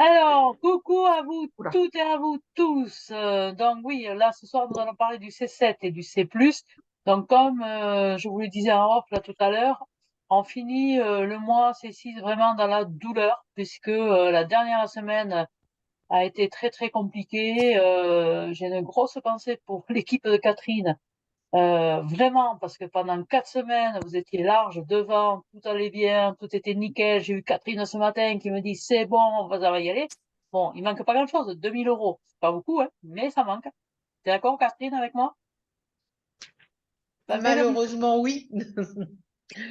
Alors, coucou à vous Oula. toutes et à vous tous. Donc oui, là ce soir nous allons parler du C7 et du C+. Donc comme je vous le disais en off là tout à l'heure, on finit le mois C6 vraiment dans la douleur puisque la dernière semaine a été très très compliquée. J'ai une grosse pensée pour l'équipe de Catherine. Vraiment, parce que pendant 4 semaines, vous étiez large devant, tout allait bien, tout était nickel. J'ai eu Catherine ce matin qui me dit c'est bon, ça va y aller. Bon, il manque pas grand-chose, 2000 euros. C'est pas beaucoup, hein, mais ça manque. T'es d'accord, Catherine, avec moi? Ça fait le plus. Malheureusement, oui.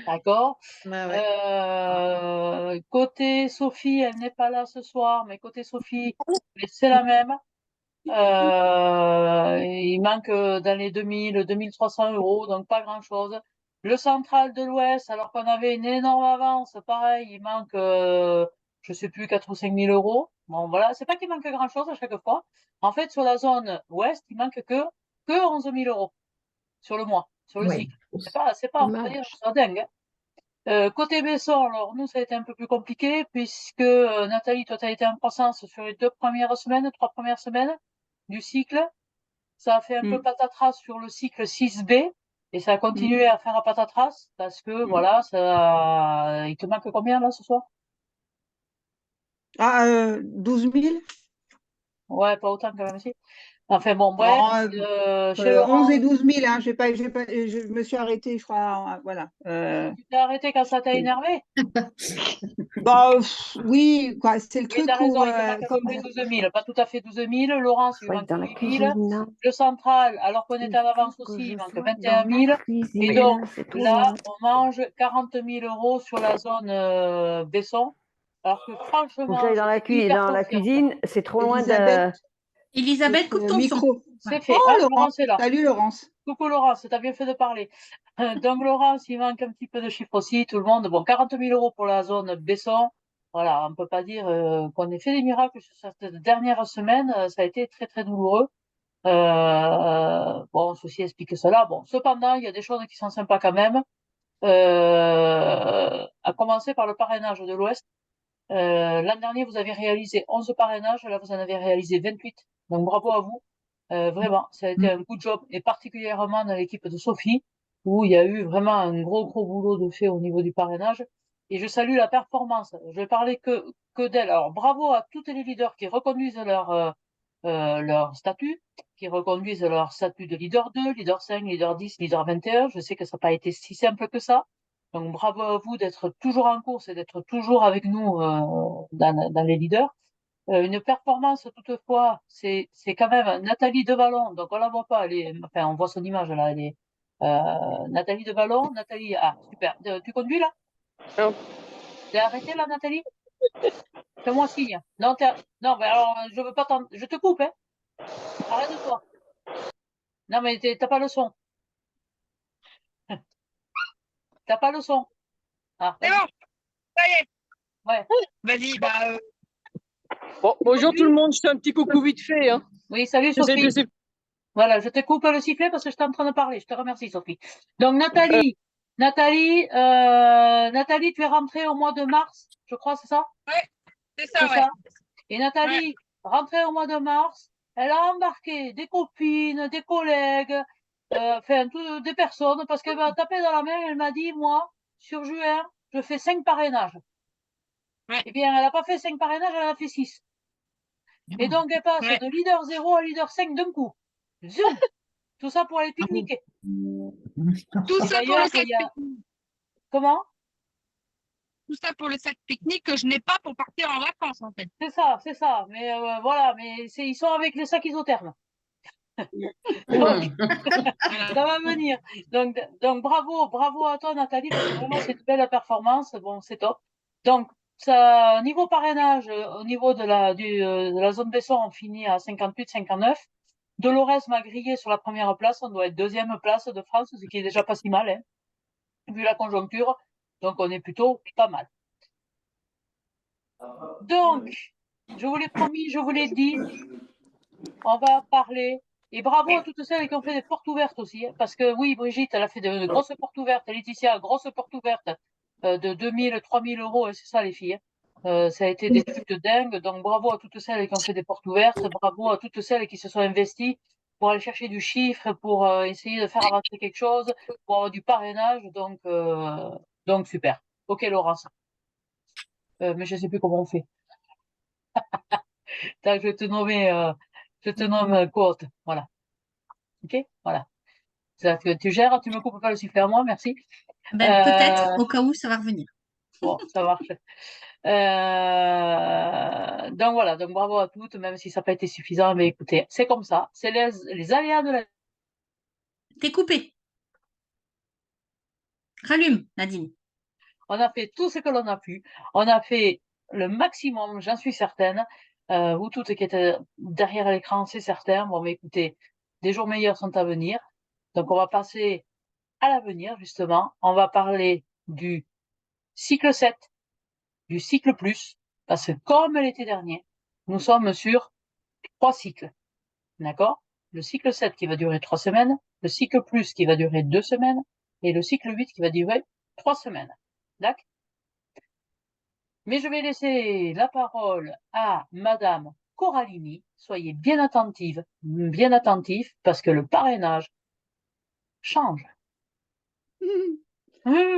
D'accord. Ouais, ouais. Côté Sophie, elle n'est pas là ce soir, mais côté Sophie, c'est la même. Il manque dans les 2000, 2300 euros, donc pas grand-chose. Le central de l'Ouest, alors qu'on avait une énorme avance, pareil, il manque, je sais plus, 4 ou 5 000 euros. Bon, voilà, c'est pas qu'il manque grand-chose à chaque fois. En fait, sur la zone Ouest, il manque que 11 000 euros sur le mois, sur le Oui. cycle. C'est pas, on peut pas dire, Dommage. c'est dingue, hein. Côté Besson, alors nous, ça a été un peu plus compliqué puisque Nathalie, toi, tu as été en croissance sur les 2 premières semaines, 3 premières semaines du cycle. Ça a fait un peu Mm. patatras sur le cycle 6B et ça a Mm. continué à faire à patatras parce que voilà, ça, il te manque combien là ce soir? Ah, 12 000? Ouais, pas autant quand même si. Enfin bon, bref, Oh, chez 11 Laurent, et 12 000, hein, je me suis arrêtée, je crois, voilà. tu t'es arrêté quand ça t'a énervé? Bah, oui, quoi, c'est le Oui, t'as truc raison, où, il te manque à peu comme, près 12 000, pas tout à fait 12 000. Laurence, il lui faut être manque dans la 8 000. cuisine. Le central, alors qu'on Il était en faut avance que aussi, il je manque sois 21 dans la 000. Et cuisine, donc, c'est tout. là, on mange 40 000 euros sur la zone Besson. Alors que Faut que franchement, j'aille j'étais hyper dans la confiante. cuisine, c'est trop loin Elisabeth, de. Elisabeth, coupe ton son. micro. C'est fait. Oh, Ah, Laurence, Laurence est là. salut Laurence. Coucou Laurence, t'as bien fait de parler. Donc Laurence, il manque un petit peu de chiffres aussi, tout le monde. Bon, 40 000 euros pour la zone Besson. Voilà, on ne peut pas dire qu'on ait fait des miracles sur cette dernière semaine. Ça a été très très douloureux. Bon, ceci explique cela. Bon, cependant, il y a des choses qui sont sympas quand même. À commencer par le parrainage de l'Ouest. L'an dernier, vous avez réalisé 11 parrainages, là, vous en avez réalisé 28. Donc, bravo à vous. Vraiment, ça a été un good job, et particulièrement dans l'équipe de Sophie, où il y a eu vraiment un gros, gros boulot de fait au niveau du parrainage. Et je salue la performance. Je vais parler que d'elle. Alors, bravo à toutes les leaders qui reconduisent leur statut, qui reconduisent leur statut de leader 2, leader 5, leader 10, leader 21. Je sais que ça n'a pas été si simple que ça. Donc bravo à vous d'être toujours en course et d'être toujours avec nous dans les leaders. Une performance toutefois, c'est quand même Nathalie Devallon. Donc on la voit pas, enfin on voit son image là. Elle est Nathalie Devallon. Nathalie, ah super. Tu conduis là? Non. T'es arrêté là, Nathalie? Fais-moi signe. Non, non, mais alors je veux pas je te coupe, hein. Arrête-toi. Non mais t'as pas le son. T'as pas le son. Ah, C'est vas-y. bon, ça y est. Ouais. Vas-y, Bon, Tu bonjour tout conduis? le monde, je fais un petit coucou vite fait. Hein. Oui, salut J'essaie de... Sophie. Voilà, je te coupe le sifflet parce que j'étais en train de parler. Je te remercie, Sophie. Donc, Nathalie, tu es rentrée au mois de mars, je crois, c'est ça? ouais, c'est C'est ça, ouais. ça. Et Ouais. Nathalie, rentrée au mois de mars, elle a embarqué des copines, des collègues, enfin, des personnes, parce qu'elle m'a tapé dans la main, elle m'a dit, moi, sur juin, je fais 5 parrainages. Ouais. Eh bien, elle n'a pas fait 5 parrainages, elle en a fait 6. Et donc, elle passe Ouais. de leader 0 à leader 5 d'un coup. Zoom! Tout ça pour aller pique-niquer. Tout Et ça pour le d'ailleurs, il sac y a... pique-nique. Comment? Tout ça pour le sac pique-nique que je n'ai pas pour partir en vacances, en fait. C'est ça, c'est ça. Mais voilà, mais ils sont avec les sacs isothermes. Donc, Voilà. ça va venir. Donc bravo à toi, Nathalie, parce que vraiment, c'est une belle performance. Bon, c'est top. Donc, ça, niveau parrainage, au niveau de la zone Besson, on finit à 58, 59. Dolores m'a grillé sur la première place. On doit être deuxième place de France, ce qui est déjà pas si mal, hein, vu la conjoncture. Donc, on est plutôt pas mal. Donc, je vous l'ai promis, je vous l'ai dit, on va parler. Et bravo à toutes celles qui ont fait des portes ouvertes aussi, hein, parce que oui, Brigitte, elle a fait de grosses portes ouvertes. Laetitia, grosse porte ouverte de 2 000, 3 000 euros, et c'est ça les filles, hein. Ça a été des trucs de dingue. Donc, bravo à toutes celles qui ont fait des portes ouvertes. Bravo à toutes celles qui se sont investies pour aller chercher du chiffre, pour essayer de faire avancer quelque chose, pour avoir du parrainage. Donc super. Ok, Laurence. Mais je sais plus comment on fait. Tac, je te nomme cohorte. Voilà. Ok, voilà. Ça, tu gères, tu me coupes pas le sifflet à moi, merci. Ben, peut-être, au cas où ça va revenir. Bon, ça marche. Donc voilà, donc bravo à toutes, même si ça n'a pas été suffisant, mais écoutez, c'est comme ça, c'est les aléas de la vie. T'es coupé. Rallume, Nadine. On a fait tout ce que l'on a pu, on a fait le maximum, j'en suis certaine. Vous toutes qui êtes derrière l'écran, c'est certain. Bon, mais écoutez, des jours meilleurs sont à venir. Donc on va passer à l'avenir, justement. On va parler du cycle 7, du cycle plus, parce que comme l'été dernier, nous sommes sur 3 cycles. D'accord? Le cycle 7 qui va durer 3 semaines, le cycle plus qui va durer 2 semaines, et le cycle 8 qui va durer 3 semaines. D'accord? Mais je vais laisser la parole à Madame Coralini. Soyez bien attentifs, parce que le parrainage change.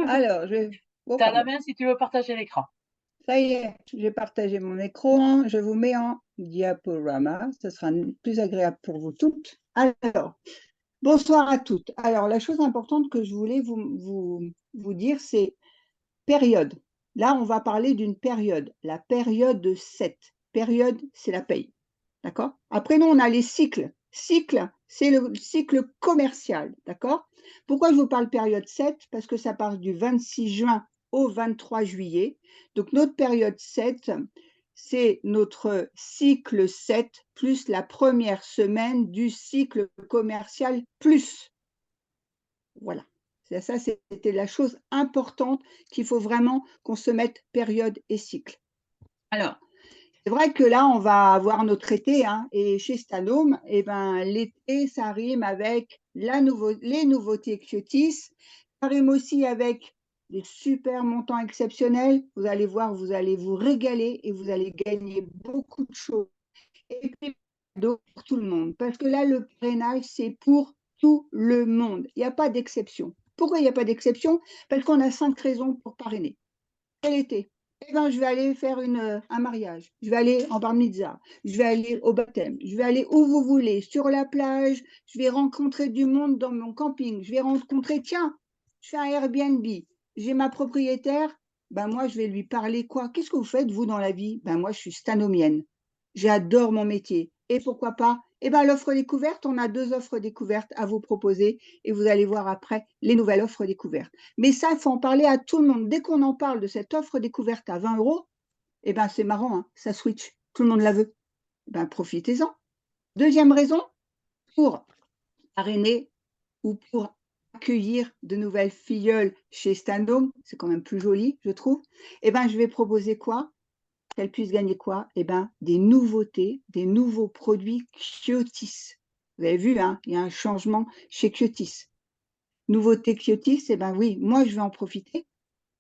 Alors, bon, T'as la pardon. main si tu veux partager l'écran. Ça y est, j'ai partagé mon écran. Je vous mets en diaporama. Ce sera plus agréable pour vous toutes. Alors, bonsoir à toutes. Alors, la chose importante que je voulais vous dire, c'est période. Là, on va parler d'une période, la période 7. Période, c'est la paye. D'accord? Après, nous, on a les cycles. Cycle, c'est le cycle commercial. D'accord? Pourquoi je vous parle période 7? Parce que ça part du 26 juin au 23 juillet. Donc, notre période 7, c'est notre cycle 7 plus la première semaine du cycle commercial plus. Voilà. Ça, c'était la chose importante qu'il faut vraiment qu'on se mette période et cycle. Alors, c'est vrai que là, on va avoir notre été, hein, et chez Stanome, eh ben, l'été, ça rime avec les nouveautés Kyotis, ça rime aussi avec des super montants exceptionnels. Vous allez voir, vous allez vous régaler et vous allez gagner beaucoup de choses. Et puis, pour tout le monde, parce que là, le parrainage, c'est pour tout le monde. Il n'y a pas d'exception. Pourquoi il n'y a pas d'exception? Parce qu'on a 5 raisons pour parrainer. Quel été? Eh ben, je vais aller faire un mariage, je vais aller en bar mitzvah, je vais aller au baptême, je vais aller où vous voulez, sur la plage, je vais rencontrer du monde dans mon camping, je vais rencontrer, tiens, je fais un Airbnb, j'ai ma propriétaire, ben moi je vais lui parler quoi? Qu'est-ce que vous faites vous dans la vie? Ben moi je suis stanomienne, j'adore mon métier, et pourquoi pas? Eh ben l'offre découverte, on a 2 offres découvertes à vous proposer, et vous allez voir après les nouvelles offres découvertes. Mais ça, il faut en parler à tout le monde. Dès qu'on en parle de cette offre découverte à 20 €, eh ben, c'est marrant, hein, ça switch. Tout le monde la veut. Ben, profitez-en. Deuxième raison, pour parrainer ou pour accueillir de nouvelles filleules chez Stanome, c'est quand même plus joli, je trouve, eh ben, je vais proposer quoi? Qu'elles puissent gagner quoi? Eh ben, des nouveautés, des nouveaux produits Kyotis. Vous avez vu, hein, il y a un changement chez Kyotis. Nouveauté Kyotis, eh ben oui, moi je vais en profiter,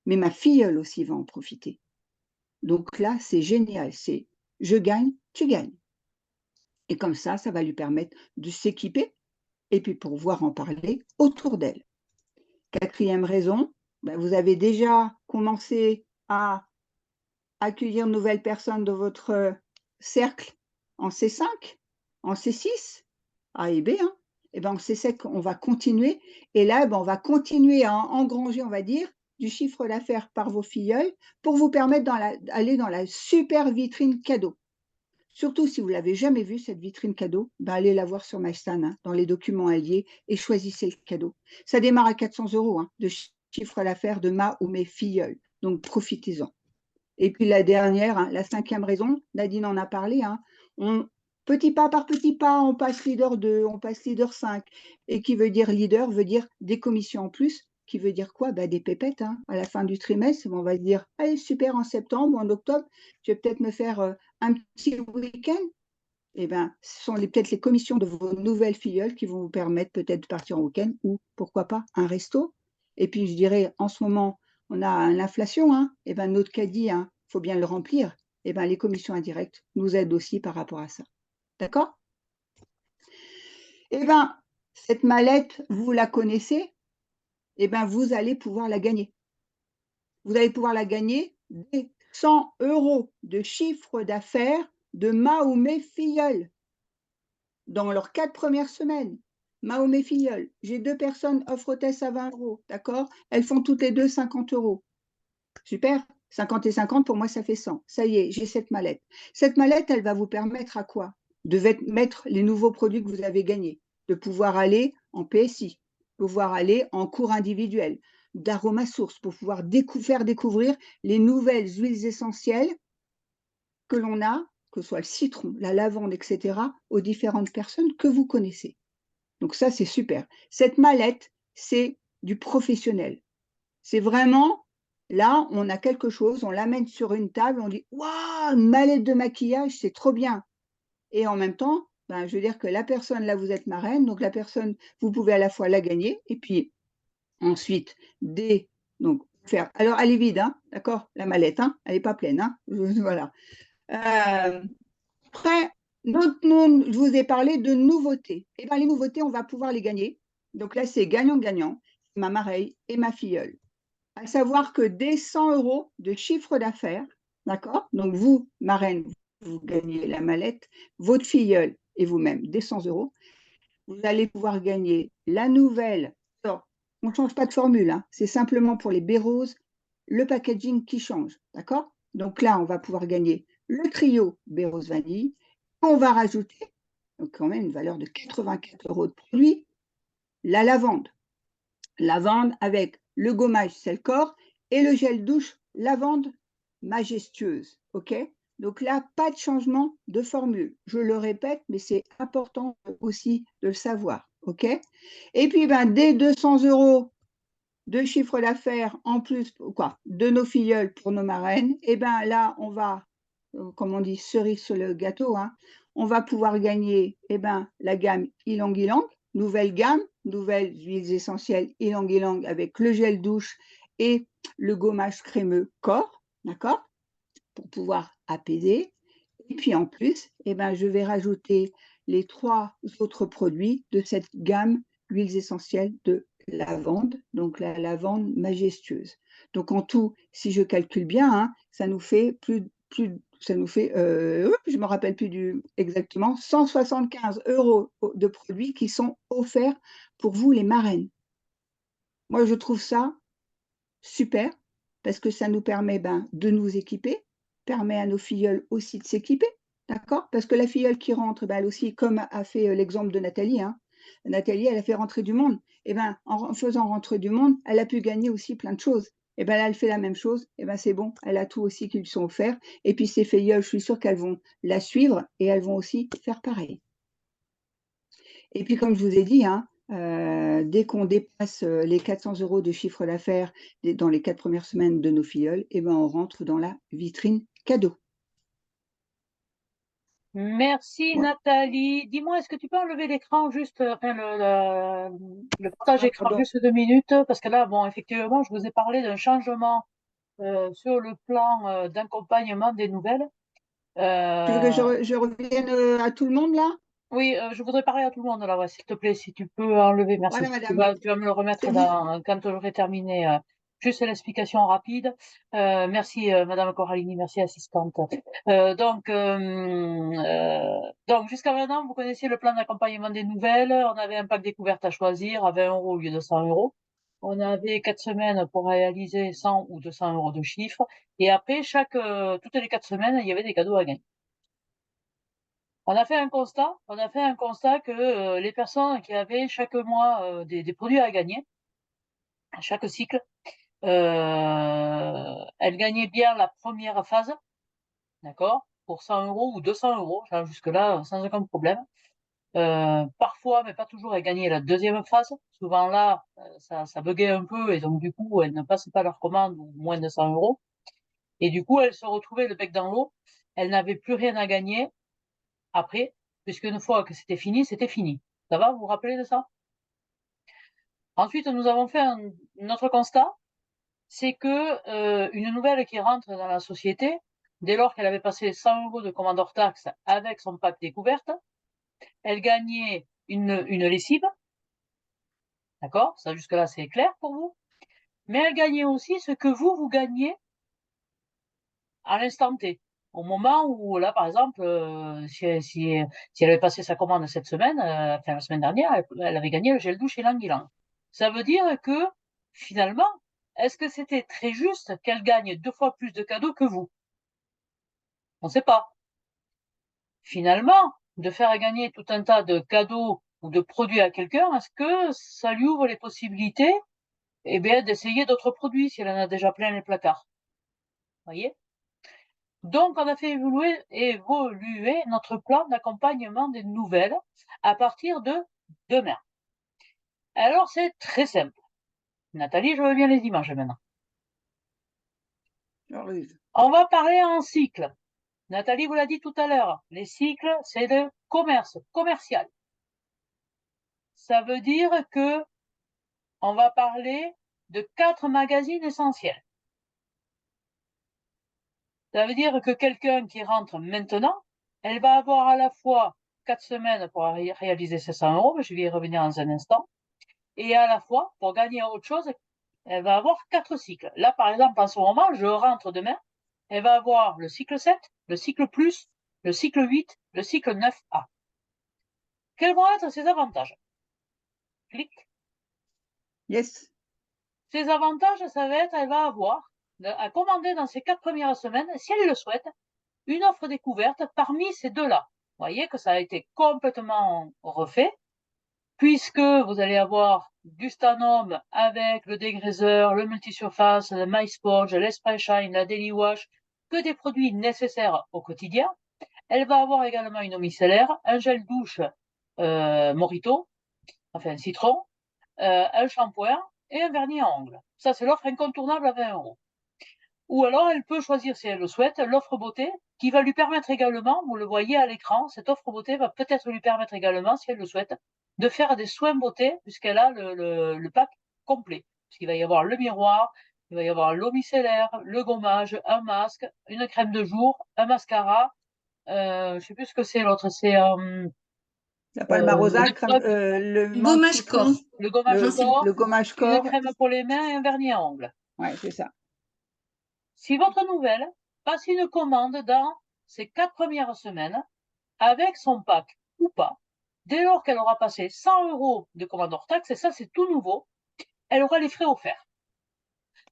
mais ma filleule aussi va en profiter. Donc là, c'est génial, c'est je gagne, tu gagnes. Et comme ça va lui permettre de s'équiper et puis pouvoir en parler autour d'elle. Quatrième raison, ben vous avez déjà commencé à accueillir de nouvelles personnes dans votre cercle en C5, en C6, A et B, hein. Et ben en C7, on va continuer. Et là, ben, on va continuer à engranger, on va dire, du chiffre d'affaires par vos filleuls pour vous permettre d'aller dans la super vitrine cadeau. Surtout si vous ne l'avez jamais vue, cette vitrine cadeau, ben allez la voir sur MyStan, hein, dans les documents alliés, et choisissez le cadeau. Ça démarre à 400 € hein, de chiffre d'affaires de ma ou mes filleuls. Donc profitez-en. Et puis la dernière, hein, la 5e raison, Nadine en a parlé, hein, petit pas par petit pas, on passe leader 2, on passe leader 5. Et qui veut dire leader, veut dire des commissions en plus, qui veut dire quoi? Des pépettes. Hein. À la fin du trimestre, on va se dire, allez, super, en septembre ou en octobre, je vais peut-être me faire un petit week-end. Eh bien, ce sont peut-être les commissions de vos nouvelles filleules qui vont vous permettre peut-être de partir en week-end ou, pourquoi pas, un resto. Et puis, je dirais, en ce moment, on a l'inflation, hein, et ben notre caddie, hein, faut bien le remplir. Eh ben, les commissions indirectes nous aident aussi par rapport à ça. D'accord? Eh ben, cette mallette, vous la connaissez, eh ben, vous allez pouvoir la gagner. Vous allez pouvoir la gagner dès 100 € de chiffre d'affaires de Mahomet Filleul dans leurs 4 premières semaines. Mahomet Filleul, j'ai 2 personnes, offre hôtesse à 20 €, d'accord? Elles font toutes les 2 50 €. Super, 50 et 50, pour moi, ça fait 100. Ça y est, j'ai cette mallette. Cette mallette, elle va vous permettre à quoi? De mettre les nouveaux produits que vous avez gagnés, de pouvoir aller en PSI, pouvoir aller en cours individuel, d'Aroma Source, pour pouvoir faire découvrir les nouvelles huiles essentielles que l'on a, que ce soit le citron, la lavande, etc., aux différentes personnes que vous connaissez. Donc ça, c'est super. Cette mallette, c'est du professionnel. C'est vraiment, là, on a quelque chose, on l'amène sur une table, on dit: «Waouh, une mallette de maquillage, c'est trop bien!» Et en même temps, ben, je veux dire que la personne, là, vous êtes marraine, donc la personne, vous pouvez à la fois la gagner et puis ensuite donc faire alors elle est vide, hein, d'accord? La mallette, hein, elle est pas pleine, hein, voilà. Après, je vous ai parlé de nouveautés. Et ben, les nouveautés, on va pouvoir les gagner. Donc là, c'est gagnant-gagnant, ma marraine et ma filleule. À savoir que dès 100 € de chiffre d'affaires, d'accord? Donc vous, marraine, vous gagnez la mallette, votre filleule et vous-même dès 100 €, vous allez pouvoir gagner la nouvelle. Alors, on ne change pas de formule, hein, c'est simplement pour les béroses, le packaging qui change, d'accord? Donc là, on va pouvoir gagner le trio Bérose Vanille. On va rajouter, donc quand même une valeur de 84 € de produit, la lavande. Lavande avec le gommage Celcor et le gel douche lavande majestueuse, OK? Donc là, pas de changement de formule. Je le répète, mais c'est important aussi de le savoir, OK? Et puis, ben, dès 200 € de chiffre d'affaires en plus, quoi, de nos filleuls pour nos marraines, et ben là, on va, comme on dit, cerise sur le gâteau, hein, on va pouvoir gagner, ben, la gamme Ylang Ylang, nouvelle gamme, nouvelles huiles essentielles Ylang Ylang avec le gel douche et le gommage crémeux corps, d'accord? Pour pouvoir apaiser. Et puis en plus, ben, je vais rajouter les 3 autres produits de cette gamme huiles essentielles de lavande, donc la lavande majestueuse. Donc en tout, si je calcule bien, hein, ça nous fait ça nous fait, je me rappelle plus exactement, 175 € de produits qui sont offerts pour vous les marraines. Moi, je trouve ça super, parce que ça nous permet, ben, de nous équiper, permet à nos filleuls aussi de s'équiper, d'accord? Parce que la filleule qui rentre, ben, elle aussi, comme a fait, l'exemple de Nathalie, hein. Nathalie, elle a fait rentrer du monde. Et ben, en faisant rentrer du monde, elle a pu gagner aussi plein de choses. Et ben là, elle fait la même chose, et ben, c'est bon, elle a tout aussi qui lui sont offerts. Et puis ces filleules, je suis sûre qu'elles vont la suivre et elles vont aussi faire pareil. Et puis comme je vous ai dit, hein, dès qu'on dépasse, les 400 € de chiffre d'affaires dans les 4 premières semaines de nos filleuls, et ben, on rentre dans la vitrine cadeau. Merci Ouais. Nathalie. Dis-moi, est-ce que tu peux enlever l'écran juste, enfin le partage Ah écran pardon. juste 2 minutes? Parce que là, bon, effectivement, je vous ai parlé d'un changement sur le plan d'accompagnement des nouvelles. Tu veux que Euh, je revienne, à tout le monde là? oui, je voudrais parler à tout le monde là, ouais, s'il te plaît, si tu peux enlever, Voilà merci. madame. Tu vas me le remettre C'est vous. quand j'aurai terminé. Juste l'explication rapide. Merci Madame Coralini, merci assistante. Donc jusqu'à maintenant, vous connaissiez le plan d'accompagnement des nouvelles. On avait un pack découverte à choisir à 20 € au lieu de 100 €. On avait 4 semaines pour réaliser 100 ou 200 € de chiffre. Et après, toutes les 4 semaines, il y avait des cadeaux à gagner. On a fait un constat que les personnes qui avaient chaque mois des produits à gagner, à chaque cycle, elles gagnaient bien la première phase, d'accord, pour 100 € ou 200 €, genre jusque-là, sans aucun problème. Parfois, mais pas toujours, elles gagnaient la deuxième phase. Souvent là, ça buguait un peu et donc du coup, elles ne passaient pas leur commande ou moins de 100 €. Et du coup, elles se retrouvaient le bec dans l'eau. Elles n'avaient plus rien à gagner après, puisque une fois que c'était fini, c'était fini. Ça va, vous vous rappelez de ça? Ensuite, nous avons fait un autre constat, c'est que une nouvelle qui rentre dans la société, dès lors qu'elle avait passé 100 € de commande hors taxe avec son pack découverte, elle gagnait une lessive. D'accord? Ça, jusque-là, c'est clair pour vous. Mais elle gagnait aussi ce que vous gagnez à l'instant T. Au moment où, là, par exemple, si elle avait passé sa commande cette semaine, enfin la semaine dernière, elle avait gagné le gel douche et l'anguilan. Ça veut dire que, finalement, est-ce que c'était très juste qu'elle gagne 2 fois plus de cadeaux que vous? On ne sait pas. Finalement, de faire gagner tout un tas de cadeaux ou de produits à quelqu'un, est-ce que ça lui ouvre les possibilités, eh bien, d'essayer d'autres produits si elle en a déjà plein les placards? Voyez? Donc, on a fait évoluer notre plan d'accompagnement des nouvelles à partir de demain. Alors, c'est très simple. Nathalie, je veux bien les images maintenant. J'arrive. On va parler en cycle. Nathalie vous l'a dit tout à l'heure, les cycles, c'est le commerce, commercial. Ça veut dire que on va parler de 4 magazines essentiels. Ça veut dire que quelqu'un qui rentre maintenant, elle va avoir à la fois 4 semaines pour réaliser ses 100 €, mais je vais y revenir dans un instant, et à la fois, pour gagner autre chose, elle va avoir 4 cycles. Là, par exemple, en ce moment, je rentre demain, elle va avoir le cycle 7, le cycle plus, le cycle 8, le cycle 9A. Quels vont être ses avantages? Clic. Yes. Ses avantages, ça va être, elle va avoir à commander dans ces 4 premières semaines, si elle le souhaite, une offre découverte parmi ces deux-là. Vous voyez que ça a été complètement refait, puisque vous allez avoir du Stanome avec le dégraisseur, le multisurface, le MySponge, l'Esprit Shine, la Daily Wash, que des produits nécessaires au quotidien. Elle va avoir également une eau micellaire, un gel douche Morito, enfin citron, un shampoing et un vernis à ongles. Ça, c'est l'offre incontournable à 20 €. Ou alors, elle peut choisir, si elle le souhaite, l'offre beauté, qui va lui permettre également, vous le voyez à l'écran, cette offre beauté va peut-être lui permettre également, si elle le souhaite, de faire des soins beauté, puisqu'elle a le pack complet. Puisqu'il va y avoir le miroir, il va y avoir l'eau micellaire, le gommage, un masque, une crème de jour, un mascara, je sais plus ce que c'est l'autre, c'est La Palmarosa, le menthe Gommage citron, corps. le gommage Non, c'est corps, le gommage une corps. crème pour les mains et un vernis à ongles. Ouais, c'est ça. Si votre nouvelle passe une commande dans ces 4 premières semaines, avec son pack ou pas, dès lors qu'elle aura passé 100 € de commande hors taxe, et ça c'est tout nouveau, elle aura les frais offerts.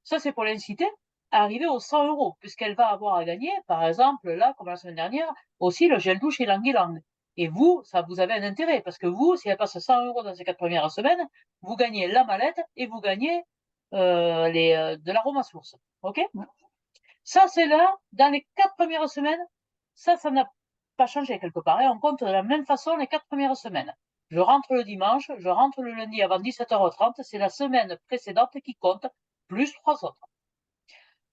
Ça c'est pour l'inciter à arriver aux 100 €, puisqu'elle va avoir à gagner, par exemple, là, comme la semaine dernière, aussi le gel douche et l'anguilang. Et vous, ça vous avez un intérêt, parce que vous, si elle passe 100 € dans ces 4 premières semaines, vous gagnez la mallette et vous gagnez de l'arôme à source. OK? Ça, c'est là, dans les 4 premières semaines, ça n'a pas changé quelque part. On compte de la même façon les 4 premières semaines. Je rentre le dimanche, je rentre le lundi avant 17h30, c'est la semaine précédente qui compte, plus 3 autres.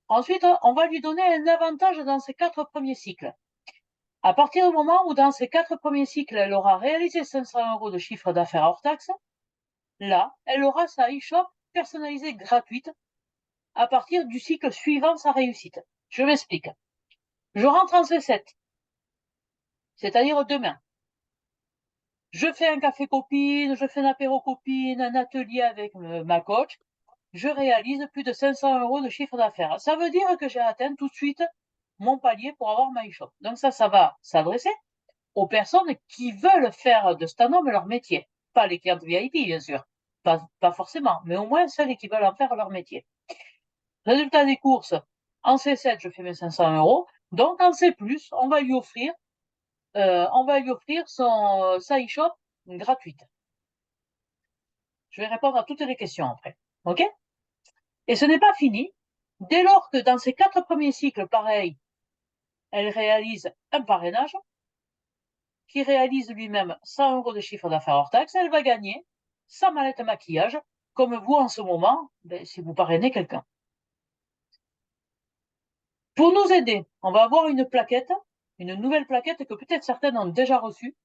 Ensuite, on va lui donner un avantage dans ces 4 premiers cycles. À partir du moment où dans ces 4 premiers cycles, elle aura réalisé 500 € de chiffre d'affaires hors taxe, là, elle aura sa e-shop personnalisée gratuite à partir du cycle suivant sa réussite. Je m'explique. Je rentre en C7, c'est-à-dire demain. Je fais un café copine, je fais un apéro copine, un atelier avec ma coach. Je réalise plus de 500 € de chiffre d'affaires. Ça veut dire que j'ai atteint tout de suite mon palier pour avoir ma e-shop. Donc ça va s'adresser aux personnes qui veulent faire de Stanome leur métier. Pas les clientes VIP, bien sûr. Pas forcément, mais au moins celles qui veulent en faire leur métier. Résultat des courses, en C7, je fais mes 500 €. Donc en C+, on va lui offrir sa e-shop gratuite. Je vais répondre à toutes les questions après. OK? Et ce n'est pas fini. Dès lors que dans ces 4 premiers cycles, pareil, elle réalise un parrainage, qui réalise lui-même 100 € de chiffre d'affaires hors taxe, elle va gagner sa mallette maquillage, comme vous en ce moment, si vous parrainez quelqu'un. Pour nous aider, on va avoir une plaquette, une nouvelle plaquette que peut-être certaines ont déjà reçue,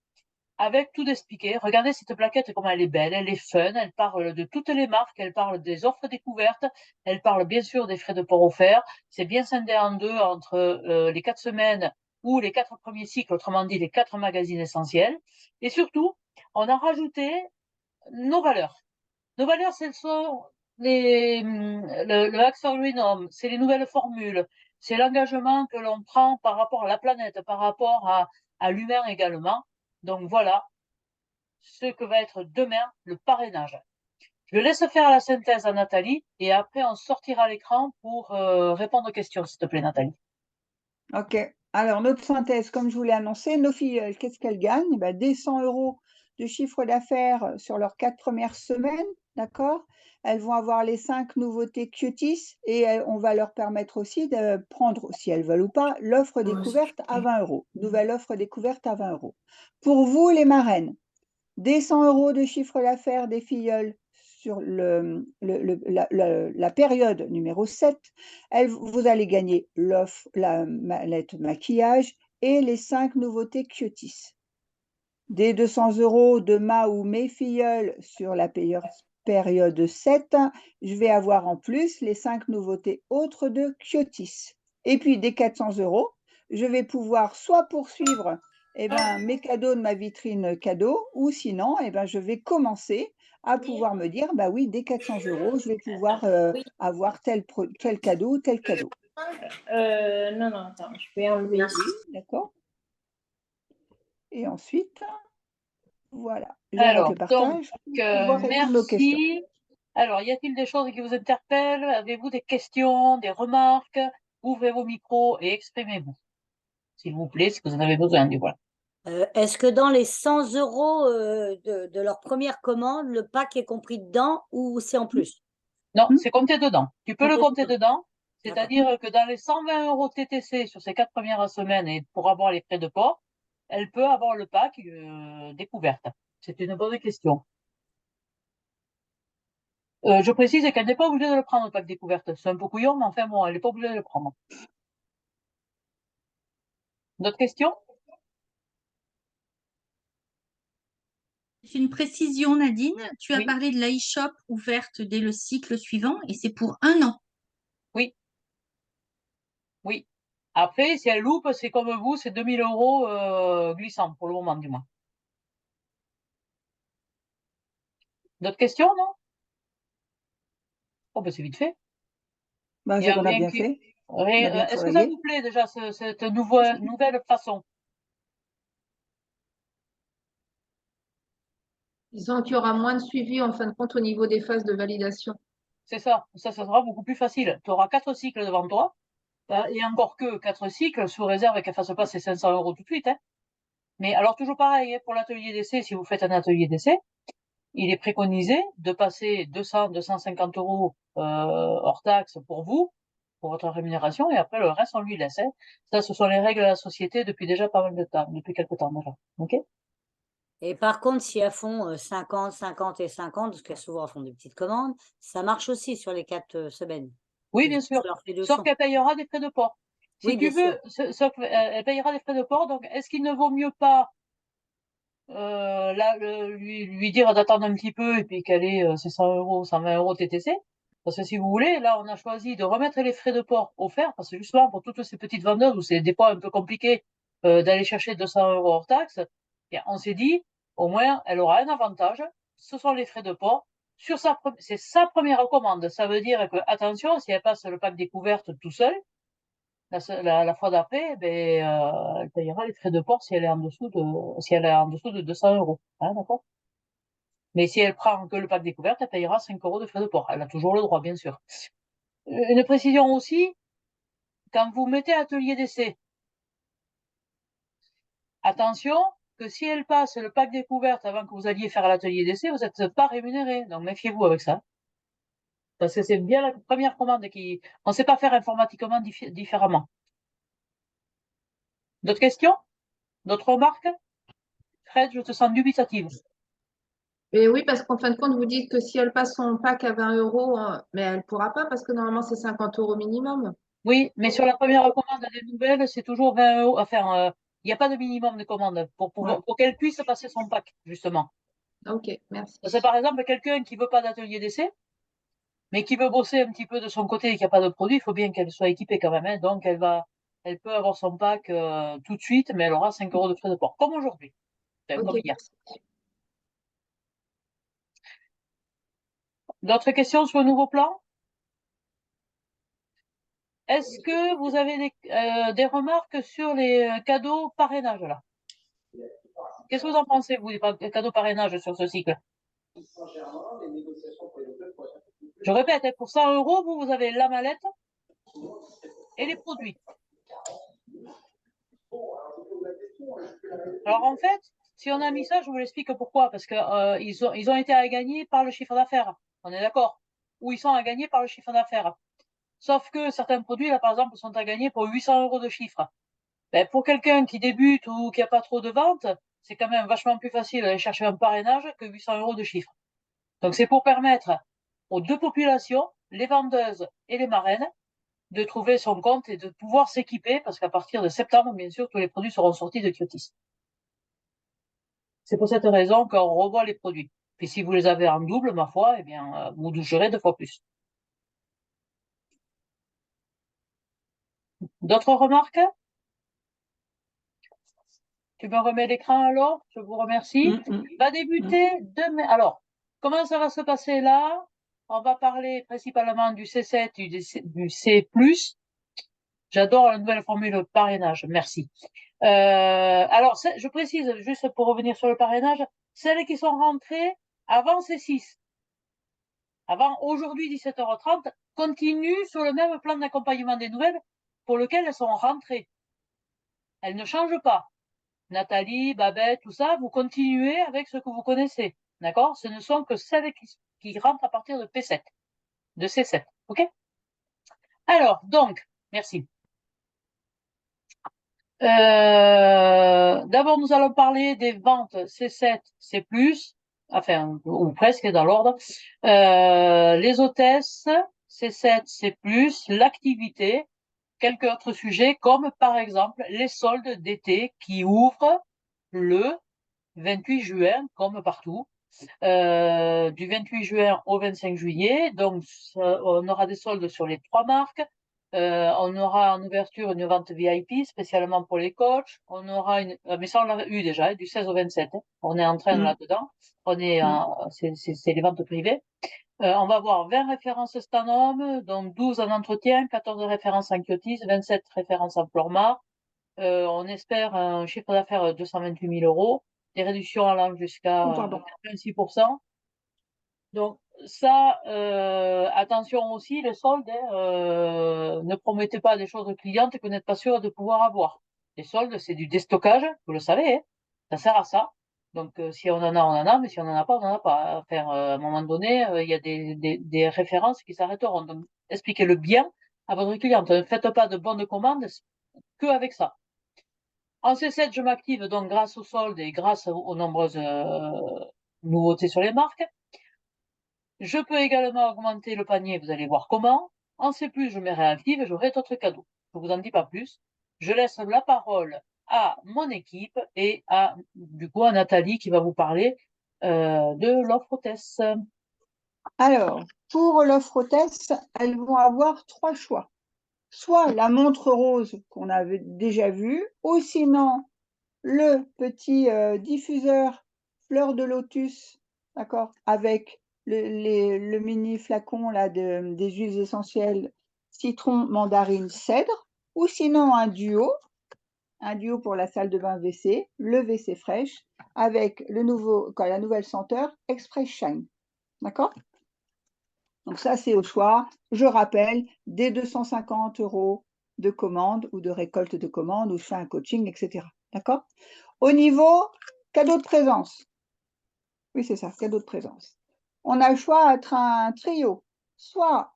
avec tout expliqué. Regardez cette plaquette, comme elle est belle, elle est fun, elle parle de toutes les marques, elle parle des offres découvertes, elle parle bien sûr des frais de port offerts. C'est bien scindé en deux entre les 4 semaines ou les 4 premiers cycles, autrement dit les 4 magazines essentiels. Et surtout, on a rajouté nos valeurs. Nos valeurs, ce sont le Accor Luminum, c'est les nouvelles formules, c'est l'engagement que l'on prend par rapport à la planète, par rapport à l'humain également. Donc voilà ce que va être demain le parrainage. Je laisse faire la synthèse à Nathalie et après on sortira l'écran pour répondre aux questions, s'il te plaît, Nathalie. Ok. Alors, notre synthèse, comme je vous l'ai annoncé, nos filles, qu'est-ce qu'elles gagnent? Eh ben, des 100 € de chiffre d'affaires sur leurs 4 premières semaines, d'accord? Elles vont avoir les 5 nouveautés Cuties et on va leur permettre aussi de prendre, si elles veulent ou pas, l'offre découverte à 20 €. Nouvelle offre découverte à 20 €. Pour vous, les marraines, des 100 € de chiffre d'affaires des filleuls sur la période numéro 7, vous allez gagner l'offre, la mallette maquillage et les 5 nouveautés Cuties. Des 200 € de ma ou mes filleuls sur la période 7, je vais avoir en plus les 5 nouveautés autres de Cuties. Et puis des 400 €, je vais pouvoir soit poursuivre mes cadeaux de ma vitrine cadeau, ou sinon, je vais commencer à pouvoir me dire, bah oui, dès 400 €, je vais pouvoir avoir tel cadeau, tel cadeau. Non, non, attends, je vais enlever ici. Oui, d'accord. Et ensuite, voilà, j'arrête Alors, le partage pour pouvoir répondre aux questions. merci. Alors, y a-t-il des choses qui vous interpellent? Avez-vous des questions, des remarques? Ouvrez vos micros et exprimez-vous, s'il vous plaît, si vous en avez besoin, du voilà. Est-ce que dans les 100 € de leur première commande, le pack est compris dedans ou c'est en plus? Non, Hmm. c'est compté dedans. Tu peux le compter dedans, D'accord. c'est-à-dire que dans les 120 € TTC sur ces 4 premières semaines et pour avoir les frais de port, elle peut avoir le pack découverte. C'est une bonne question. Je précise qu'elle n'est pas obligée de le prendre, le pack découverte. C'est un peu couillon, mais enfin bon, elle n'est pas obligée de le prendre. D'autres questions? C'est une précision, Nadine. Tu as Oui. parlé de la e-shop ouverte dès le cycle suivant et c'est pour 1 an. Oui. Oui. Après, si elle loupe, c'est comme vous, c'est 2000 € glissants pour le moment, du moins. D'autres questions, non? Oh, ben c'est vite fait. Ben, Il y a on a rien bien qui... fait. On a bien Est-ce que ça travaillé. vous plaît déjà, cette nouvelle façon? Disons qu'il y aura moins de suivi en fin de compte au niveau des phases de validation. C'est ça. Ça sera beaucoup plus facile. Tu auras 4 cycles devant toi. Et encore que 4 cycles, sous réserve qu'elle fasse pas ses 500 € tout de suite. Hein. Mais alors, toujours pareil, hein, pour l'atelier d'essai, si vous faites un atelier d'essai, il est préconisé de passer 200, 250 € hors taxe pour vous, pour votre rémunération, et après, le reste, on lui laisse. Hein. Ça, ce sont les règles de la société depuis déjà pas mal de temps, depuis quelques temps déjà. OK? Et par contre, si elles font 50, 50 et 50, parce qu'elles souvent font des petites commandes, ça marche aussi sur les 4 semaines. Oui, Et bien du coup, sûr. ça leur fait Sauf 200. qu'elle payera des frais de port. Si Oui, tu bien sûr. veux, sauf elle payera des frais de port, donc est-ce qu'il ne vaut mieux pas lui dire d'attendre un petit peu et puis qu'elle ait ses 100 €, 120 € TTC? Parce que si vous voulez, là, on a choisi de remettre les frais de port offerts, parce que justement, pour toutes ces petites vendeuses où c'est des fois un peu compliqué d'aller chercher 200 € hors taxe, bien, on s'est dit, au moins, elle aura un avantage, ce sont les frais de port. C'est sa première commande. Ça veut dire que, attention, si elle passe le pack découverte tout seul, la fois d'après, elle payera les frais de port si elle est en dessous de 200 €. Hein, d'accord? Mais si elle prend que le pack découverte, elle payera 5 € de frais de port. Elle a toujours le droit, bien sûr. Une précision aussi, quand vous mettez atelier d'essai, attention que si elle passe le pack découverte avant que vous alliez faire l'atelier d'essai, vous n'êtes pas rémunéré. Donc méfiez-vous avec ça. Parce que c'est bien la première commande on ne sait pas faire informatiquement différemment. D'autres questions? D'autres remarques? Fred, je te sens dubitative. Et oui, parce qu'en fin de compte, vous dites que si elle passe son pack à 20 €, mais elle ne pourra pas parce que normalement, c'est 50 € minimum. Oui, mais sur la première commande des nouvelles, c'est toujours 20 €. Enfin, Il n'y a pas de minimum de commande pour Ouais. pour qu'elle puisse passer son pack, justement. Ok, merci. C'est par exemple quelqu'un qui veut pas d'atelier d'essai, mais qui veut bosser un petit peu de son côté et qui n'a pas de produit, il faut bien qu'elle soit équipée quand même, hein. Donc, elle peut avoir son pack tout de suite, mais elle aura 5 € de frais de port, comme aujourd'hui. Enfin, Ok, comme hier. merci. D'autres questions sur le nouveau plan? Est-ce que vous avez des remarques sur les cadeaux parrainage là? Qu'est-ce que vous en pensez, vous, des cadeaux parrainage sur ce cycle? Je répète, hein, pour 100 €, vous avez la mallette et les produits. Alors en fait, si on a mis ça, je vous l'explique pourquoi. Parce que ils ont été à gagner par le chiffre d'affaires. On est d'accord? Ou ils sont à gagner par le chiffre d'affaires. Sauf que certains produits, là, par exemple, sont à gagner pour 800 € de chiffre. Ben, pour quelqu'un qui débute ou qui n'a pas trop de ventes, c'est quand même vachement plus facile d'aller chercher un parrainage que 800 € de chiffre. Donc c'est pour permettre aux deux populations, les vendeuses et les marraines, de trouver son compte et de pouvoir s'équiper, parce qu'à partir de septembre, bien sûr, tous les produits seront sortis de Kyotis. C'est pour cette raison qu'on revoit les produits. Puis si vous les avez en double, ma foi, eh bien, vous toucherez 2 fois plus. D'autres remarques? Tu me remets l'écran alors? Je vous remercie. Va débuter demain. Alors, comment ça va se passer là? On va parler principalement du C7, du C+. J'adore la nouvelle formule parrainage. Merci. Alors, je précise, juste pour revenir sur le parrainage, celles qui sont rentrées avant C6, avant aujourd'hui 17h30, continuent sur le même plan d'accompagnement des nouvelles pour lequel elles sont rentrées. Elles ne changent pas. Nathalie, Babette, tout ça, vous continuez avec ce que vous connaissez. D'accord? Ce ne sont que celles qui rentrent à partir de P7, de C7. OK? Alors, donc, merci. D'abord, nous allons parler des ventes C7, C+, enfin, ou presque dans l'ordre. Les hôtesses, C7, C+, l'activité, quelques autres sujets, comme par exemple les soldes d'été qui ouvrent le 28 juin, comme partout, du 28 juin au 25 juillet. Donc, on aura des soldes sur les 3 marques. On aura en ouverture une vente VIP spécialement pour les coachs. On aura mais ça on l'a eu déjà, du 16 au 27. Hein. On est en train là-dedans. C'est les ventes privées. On va avoir 20 références Stanhome, donc 12 en entretien, 14 références en Kyotis, 27 références en Flormar. On espère un chiffre d'affaires de 228 000 €, des réductions allant jusqu'à 86%. Donc ça, attention aussi, les soldes, ne promettez pas des choses aux clientes que vous n'êtes pas sûr de pouvoir avoir. Les soldes, c'est du déstockage, vous le savez, hein, ça sert à ça. Donc si on en a, mais si on n'en a pas, on n'en a pas. Enfin, à un moment donné, il y a des références qui s'arrêteront. Donc expliquez-le bien à votre cliente. Ne faites pas de bonnes commandes que avec ça. En C7, je m'active donc grâce aux soldes et grâce aux nombreuses nouveautés sur les marques. Je peux également augmenter le panier, vous allez voir comment. En C+, je me réactive et j'aurai d'autres cadeaux. Je ne vous en dis pas plus. Je laisse la parole à mon équipe et du coup, à Nathalie qui va vous parler de l'offre hôtesse. Alors, pour l'offre hôtesse, elles vont avoir 3 choix. Soit la montre rose qu'on avait déjà vue, ou sinon le petit diffuseur fleur de lotus, d'accord, avec le mini flacon là, des huiles essentielles citron, mandarine, cèdre, ou sinon un duo pour la salle de bain WC, le WC fraîche, avec la nouvelle senteur Express Shine. D'accord? Donc ça, c'est au choix. Je rappelle, dès 250 € de commande ou de récolte de commande, ou je fais un coaching, etc. D'accord? Au niveau cadeau de présence. Oui, c'est ça, cadeau de présence. On a le choix d'être un trio. Soit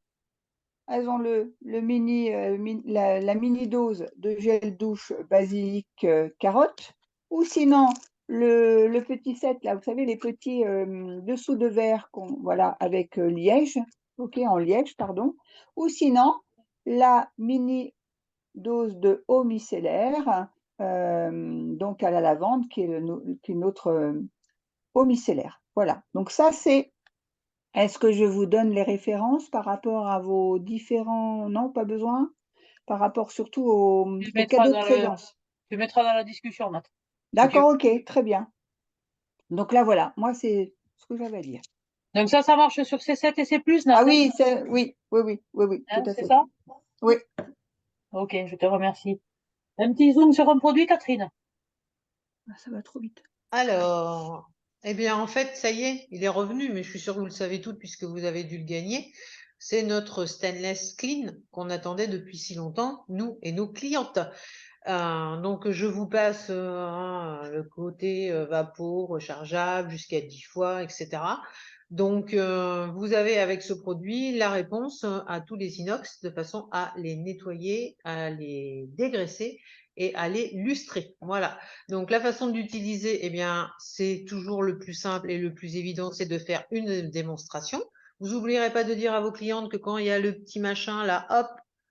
elles ont la mini dose de gel douche basilic carotte, ou sinon le petit set, là, vous savez, les petits dessous de verre voilà, avec liège, ok, en liège, pardon, ou sinon la mini dose de eau micellaire donc à la lavande, qui est, qui est notre eau micellaire. Voilà, donc ça c'est… Est-ce que je vous donne les références par rapport à vos différents… Non, pas besoin. Par rapport surtout au Tu mettras cadeau de dans présence. tu mettras dans la discussion, Matt. D'accord, ok, très bien. Donc là, voilà, moi, c'est ce que j'avais à dire. Donc ça marche sur C7 et C+, Nat, Ah hein, oui, oui, tout à c'est fait. ça? Oui. Ok, je te remercie. Un petit zoom sur un produit, Catherine. Ah, ça va trop vite. Alors, eh bien, en fait, ça y est, il est revenu, mais je suis sûre que vous le savez toutes puisque vous avez dû le gagner. C'est notre stainless clean qu'on attendait depuis si longtemps, nous et nos clientes. Donc, je vous passe le côté vapeau, rechargeable jusqu'à 10 fois, etc. Donc, vous avez avec ce produit la réponse à tous les inox de façon à les nettoyer, à les dégraisser et à les lustrer. Voilà. Donc, la façon d'utiliser, eh bien, c'est toujours le plus simple et le plus évident, c'est de faire une démonstration. Vous n'oublierez pas de dire à vos clientes que quand il y a le petit machin là, hop,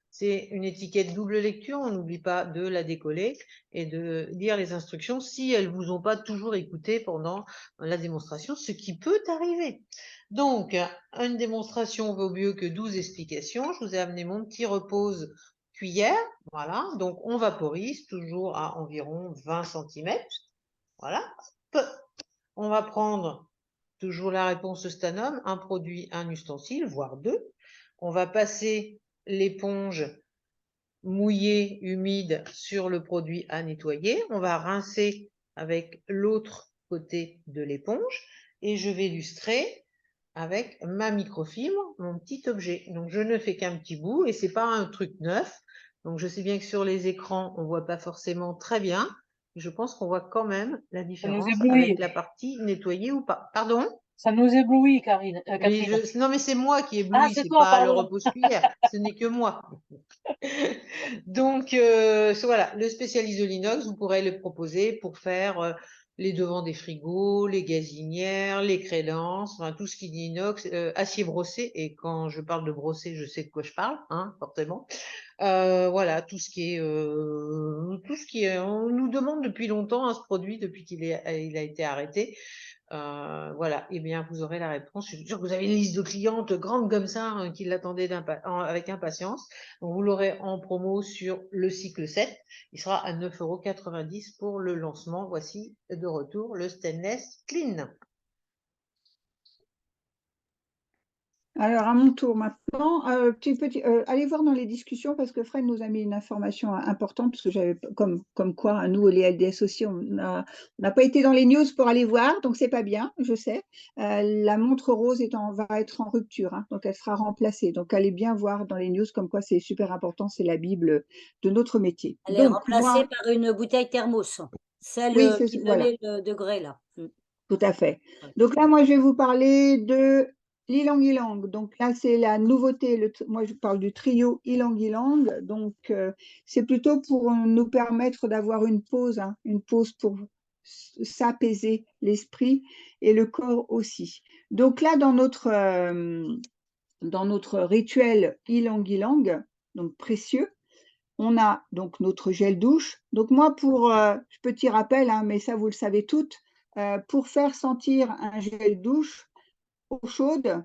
c'est une étiquette double lecture. On n'oublie pas de la décoller et de lire les instructions si elles vous ont pas toujours écouté pendant la démonstration, ce qui peut arriver. Donc, une démonstration vaut mieux que 12 explications. Je vous ai amené mon petit repose cuillère. Voilà, donc on vaporise toujours à environ 20 cm. Voilà. On va prendre toujours la réponse Stanum, un produit, un ustensile, voire deux. On va passer l'éponge mouillée, humide sur le produit à nettoyer. On va rincer avec l'autre côté de l'éponge et je vais lustrer avec ma microfibre, mon petit objet. Donc, je ne fais qu'un petit bout et c'est pas un truc neuf. Donc, je sais bien que sur les écrans, on voit pas forcément très bien. Je pense qu'on voit quand même la Ça nous différence éblouit. avec la partie nettoyée ou pas. Pardon? Ça nous éblouit, Catherine. Oui, non, mais c'est moi qui Ah, éblouis, c'est c'est toi, pas le pardon. repose-cuillère, ce n'est que moi. Donc, voilà, le spécialiste de l'inox, vous pourrez le proposer pour faire les devants des frigos, les gazinières, les crédences, enfin, tout ce qui dit inox, acier brossé, et quand je parle de brossé, je sais de quoi je parle, hein, forcément. Voilà, tout ce qui est, on nous demande depuis longtemps ce produit, depuis il a été arrêté. Voilà, eh bien, vous aurez la réponse. Je suis sûre que vous avez une liste de clientes grande comme ça hein, qui l'attendaient avec impatience. Donc, vous l'aurez en promo sur le cycle 7. Il sera à 9,90 € pour le lancement. Voici de retour le Stainless Clean. Alors, à mon tour maintenant, allez voir dans les discussions parce que Fred nous a mis une information importante parce que j'avais, comme quoi, nous, les LDS aussi, on n'a pas été dans les news pour aller voir, donc c'est pas bien, je sais. La montre rose va être en rupture, hein, donc elle sera remplacée. Donc, allez bien voir dans les news comme quoi c'est super important, c'est la Bible de notre métier. Elle est Donc, remplacée par une bouteille thermos, celle oui, qui voilà. donnait le degré là. Tout à fait. Donc là, moi, je vais vous parler de l'ylang-ylang. Donc là, c'est la nouveauté. Moi, je parle du trio ylang-ylang. Donc, c'est plutôt pour nous permettre d'avoir une pause, hein, une pause pour s'apaiser l'esprit et le corps aussi. Donc là, dans notre rituel ylang-ylang, donc précieux, on a donc notre gel douche. Donc moi, pour petit rappel, hein, mais ça vous le savez toutes, pour faire sentir un gel douche, eau chaude,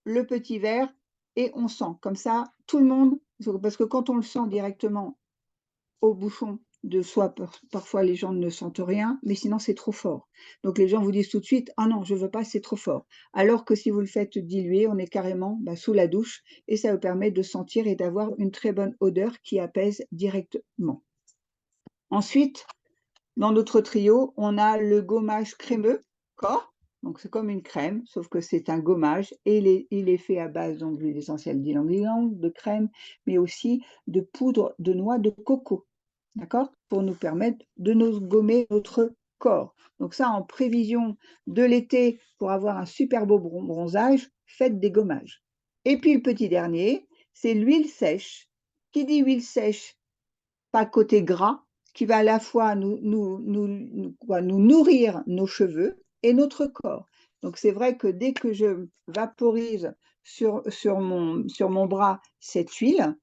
le petit verre et on sent. Comme ça, tout le monde, parce que quand on le sent directement au bouchon de soi, parfois les gens ne sentent rien, mais sinon c'est trop fort. Donc les gens vous disent tout de suite, ah non, je ne veux pas, c'est trop fort. Alors que si vous le faites diluer, on est carrément sous la douche et ça vous permet de sentir et d'avoir une très bonne odeur qui apaise directement. Ensuite, dans notre trio, on a le gommage crémeux, d'accord ? Donc c'est comme une crème, sauf que c'est un gommage et il est fait à base d'huile essentielle d'ylang-ylang, de crème, mais aussi de poudre de noix de coco, d'accord ? Pour nous permettre de nous gommer notre corps. Donc ça, en prévision de l'été, pour avoir un super beau bronzage, faites des gommages. Et puis le petit dernier, c'est l'huile sèche. Qui dit huile sèche, pas côté gras, qui va à la fois nous nourrir nos cheveux et notre corps. Donc c'est vrai que dès que je vaporise sur mon bras cette huile,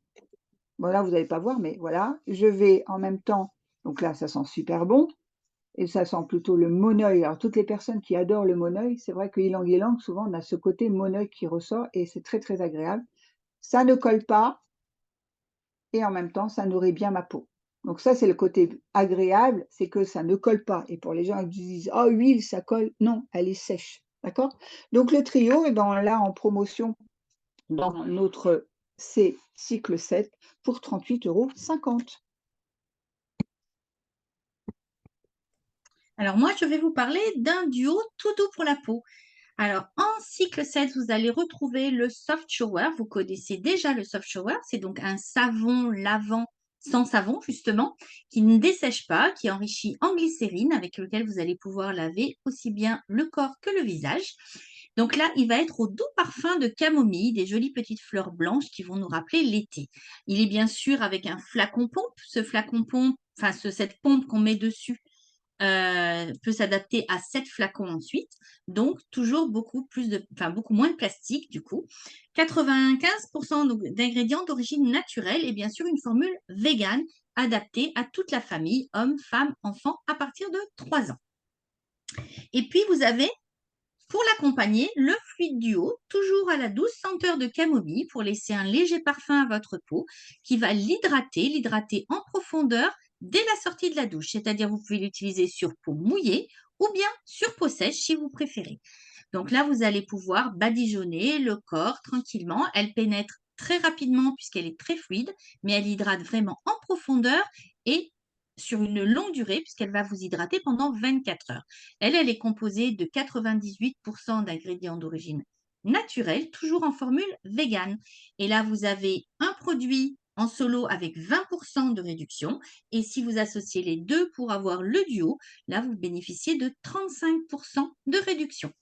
voilà, vous n'allez pas voir, mais voilà, je vais en même temps Donc là, ça sent super bon. Et ça sent plutôt le monoeil. Alors, toutes les personnes qui adorent le monoeil, c'est vrai que ylang ylang, souvent, on a ce côté monoeil qui ressort et c'est très, très agréable. Ça ne colle pas et en même temps, ça nourrit bien ma peau. Donc ça, c'est le côté agréable, c'est que ça ne colle pas. Et pour les gens qui disent: «Oh, huile, ça colle», non, elle est sèche, d'accord? Donc le trio, eh ben, on l'a en promotion dans notre C cycle 7 pour 38,50 €. Alors moi, je vais vous parler d'un duo tout doux pour la peau. Alors, en cycle 7, vous allez retrouver le soft shower. Vous connaissez déjà le soft shower. C'est donc un savon lavant sans savon, justement, qui ne dessèche pas, qui est enrichi en glycérine, avec lequel vous allez pouvoir laver aussi bien le corps que le visage. Donc là, il va être au doux parfum de camomille, des jolies petites fleurs blanches qui vont nous rappeler l'été. Il est bien sûr avec un flacon pompe. Ce flacon pompe, enfin cette pompe qu'on met dessus, peut s'adapter à 7 flacons ensuite. Donc, toujours beaucoup moins de plastique du coup. 95% d'ingrédients d'origine naturelle et bien sûr une formule végane adaptée à toute la famille, hommes, femmes, enfants, à partir de 3 ans. Et puis, vous avez, pour l'accompagner, le fluide duo, toujours à la douce senteur de camomille pour laisser un léger parfum à votre peau qui va l'hydrater en profondeur dès la sortie de la douche. C'est-à-dire, vous pouvez l'utiliser sur peau mouillée ou bien sur peau sèche si vous préférez. Donc là, vous allez pouvoir badigeonner le corps tranquillement. Elle pénètre très rapidement puisqu'elle est très fluide, mais elle hydrate vraiment en profondeur et sur une longue durée puisqu'elle va vous hydrater pendant 24 heures. Elle est composée de 98% d'ingrédients d'origine naturelle, toujours en formule végane. Et là, vous avez un produit en solo avec 20% de réduction. Et si vous associez les deux pour avoir le duo, là, vous bénéficiez de 35% de réduction.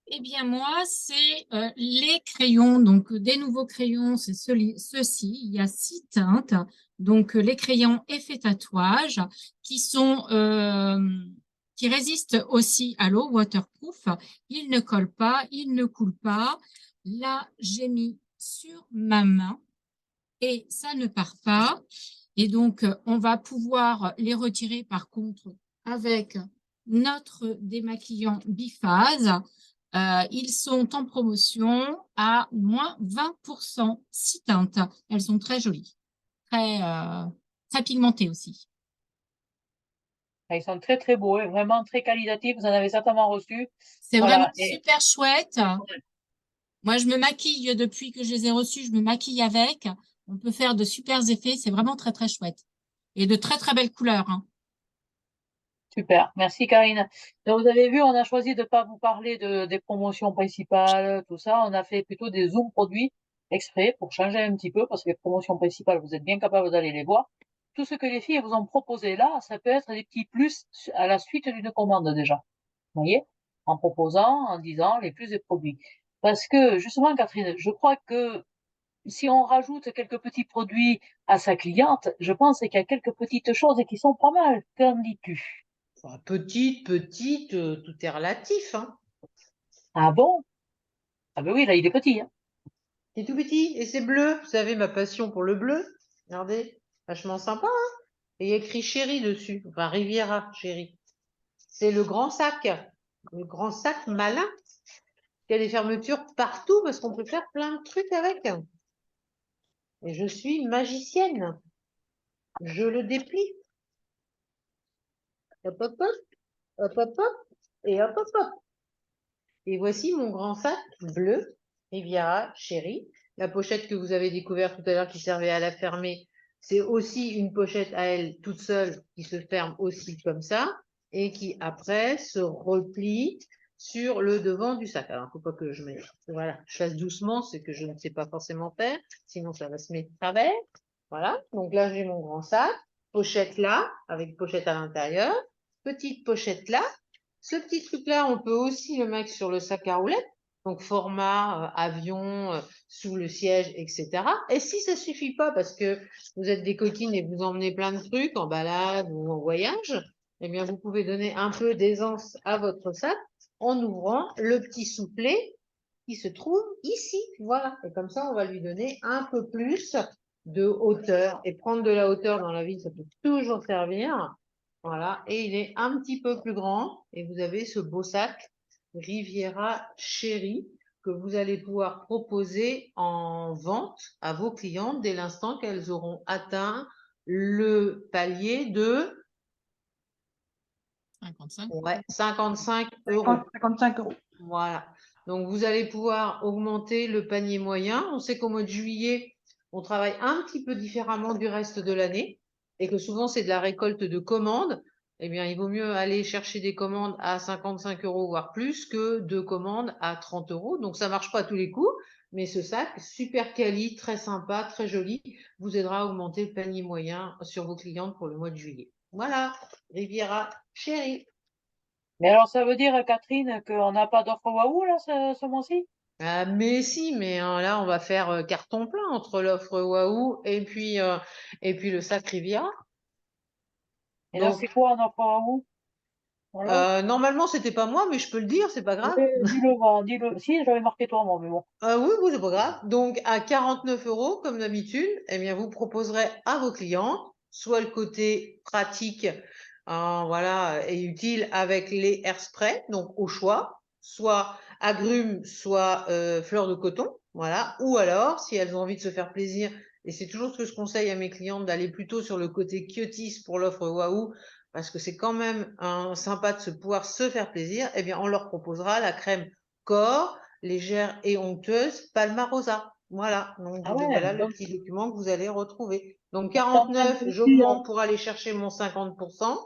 Eh bien, moi, c'est les crayons. Donc, des nouveaux crayons, c'est ceux-ci. Il y a 6 teintes. Donc, les crayons effet tatouage qui résistent aussi à l'eau, waterproof. Ils ne collent pas, ils ne coulent pas. Là, j'ai mis sur ma main et ça ne part pas. Et donc, on va pouvoir les retirer par contre avec notre démaquillant biphase. Ils sont en promotion à moins 20%, 6 teintes. Elles sont très jolies, très pigmentées aussi. Ils sont très très beaux, et vraiment très qualitatifs. Vous en avez certainement reçu. C'est Voilà. vraiment super chouette. Moi, je me maquille depuis que je les ai reçus. Je me maquille avec. On peut faire de super effets. C'est vraiment très très chouette. Et de très très belles couleurs, hein. Super, merci Karine. Donc, vous avez vu, on a choisi de ne pas vous parler des promotions principales, tout ça. On a fait plutôt des zooms produits exprès pour changer un petit peu, parce que les promotions principales, vous êtes bien capable d'aller les voir. Tout ce que les filles vous ont proposé là, ça peut être des petits plus à la suite d'une commande déjà. Vous voyez? En proposant, en disant les plus des produits. Parce que, justement, Catherine, je crois que si on rajoute quelques petits produits à sa cliente, je pense qu'il y a quelques petites choses qui sont pas mal. Qu'en dis-tu? Enfin, petite, tout est relatif, hein. Ah bon? Ah ben oui, là, il est petit, hein. C'est tout petit et c'est bleu. Vous savez, ma passion pour le bleu. Regardez, vachement sympa, hein. Et il y a écrit Chéri dessus. Enfin, Riviera, Chéri. C'est le grand sac malin. Il y a des fermetures partout parce qu'on peut faire plein de trucs avec. Et je suis magicienne. Je le déplie. Hop, hop, hop, hop, hop, hop, et hop, hop, hop. Et voici mon grand sac bleu, Riviera Chéri. La pochette que vous avez découverte tout à l'heure qui servait à la fermer, c'est aussi une pochette à elle toute seule qui se ferme aussi comme ça et qui après se replie sur le devant du sac. Alors, il ne faut pas que je fasse doucement, c'est que je ne sais pas forcément faire, sinon ça va se mettre de travers. Voilà, donc là j'ai mon grand sac, pochette là, avec pochette à l'intérieur, petite pochette là. Ce petit truc-là, on peut aussi le mettre sur le sac à roulettes, donc format avion, sous le siège, etc. Et si ça suffit pas parce que vous êtes des coquines et vous emmenez plein de trucs en balade ou en voyage, eh bien vous pouvez donner un peu d'aisance à votre sac en ouvrant le petit soufflet qui se trouve ici. Voilà. Et comme ça, on va lui donner un peu plus de hauteur. Et prendre de la hauteur dans la vie, ça peut toujours servir. Voilà. Et il est un petit peu plus grand. Et vous avez ce beau sac Riviera Chérie que vous allez pouvoir proposer en vente à vos clientes dès l'instant qu'elles auront atteint le palier de 55. 55 euros. 55 euros. Voilà. Donc, vous allez pouvoir augmenter le panier moyen. On sait qu'au mois de juillet, on travaille un petit peu différemment du reste de l'année et que souvent, c'est de la récolte de commandes. Eh bien, il vaut mieux aller chercher des commandes à 55 euros, voire plus, que de commandes à 30 euros. Donc, ça marche pas à tous les coups, mais ce sac, super quali, très sympa, très joli, vous aidera à augmenter le panier moyen sur vos clientes pour le mois de juillet. Voilà, Riviera Chérie. Mais alors, ça veut dire, Catherine, qu'on n'a pas d'offre Waouh, là, ce mois-ci? Ah, mais si, mais là, on va faire carton plein entre l'offre Waouh et puis le sac Riviera. Et là, Donc, c'est quoi en offre Waouh? Voilà. normalement, c'était pas moi, mais je peux le dire, c'est pas grave. Dis-le, va, dis-le. Si, j'avais marqué toi, moi, mais bon. Oui, oui, c'est pas grave. Donc, à 49 euros, comme d'habitude, eh bien, vous proposerez à vos clients soit le côté pratique, voilà, et utile avec les airspray, donc au choix, soit agrumes, soit fleurs de coton, voilà, ou alors, si elles ont envie de se faire plaisir, et c'est toujours ce que je conseille à mes clientes d'aller plutôt sur le côté cuties pour l'offre Waouh, parce que c'est quand même sympa de pouvoir se faire plaisir, eh bien, on leur proposera la crème corps légère et onctueuse Palmarosa. Voilà, donc Ah ouais, voilà le donc, petit document que vous allez retrouver. Donc t'es en train de 49, me dire, j'augmente pour aller chercher mon 50%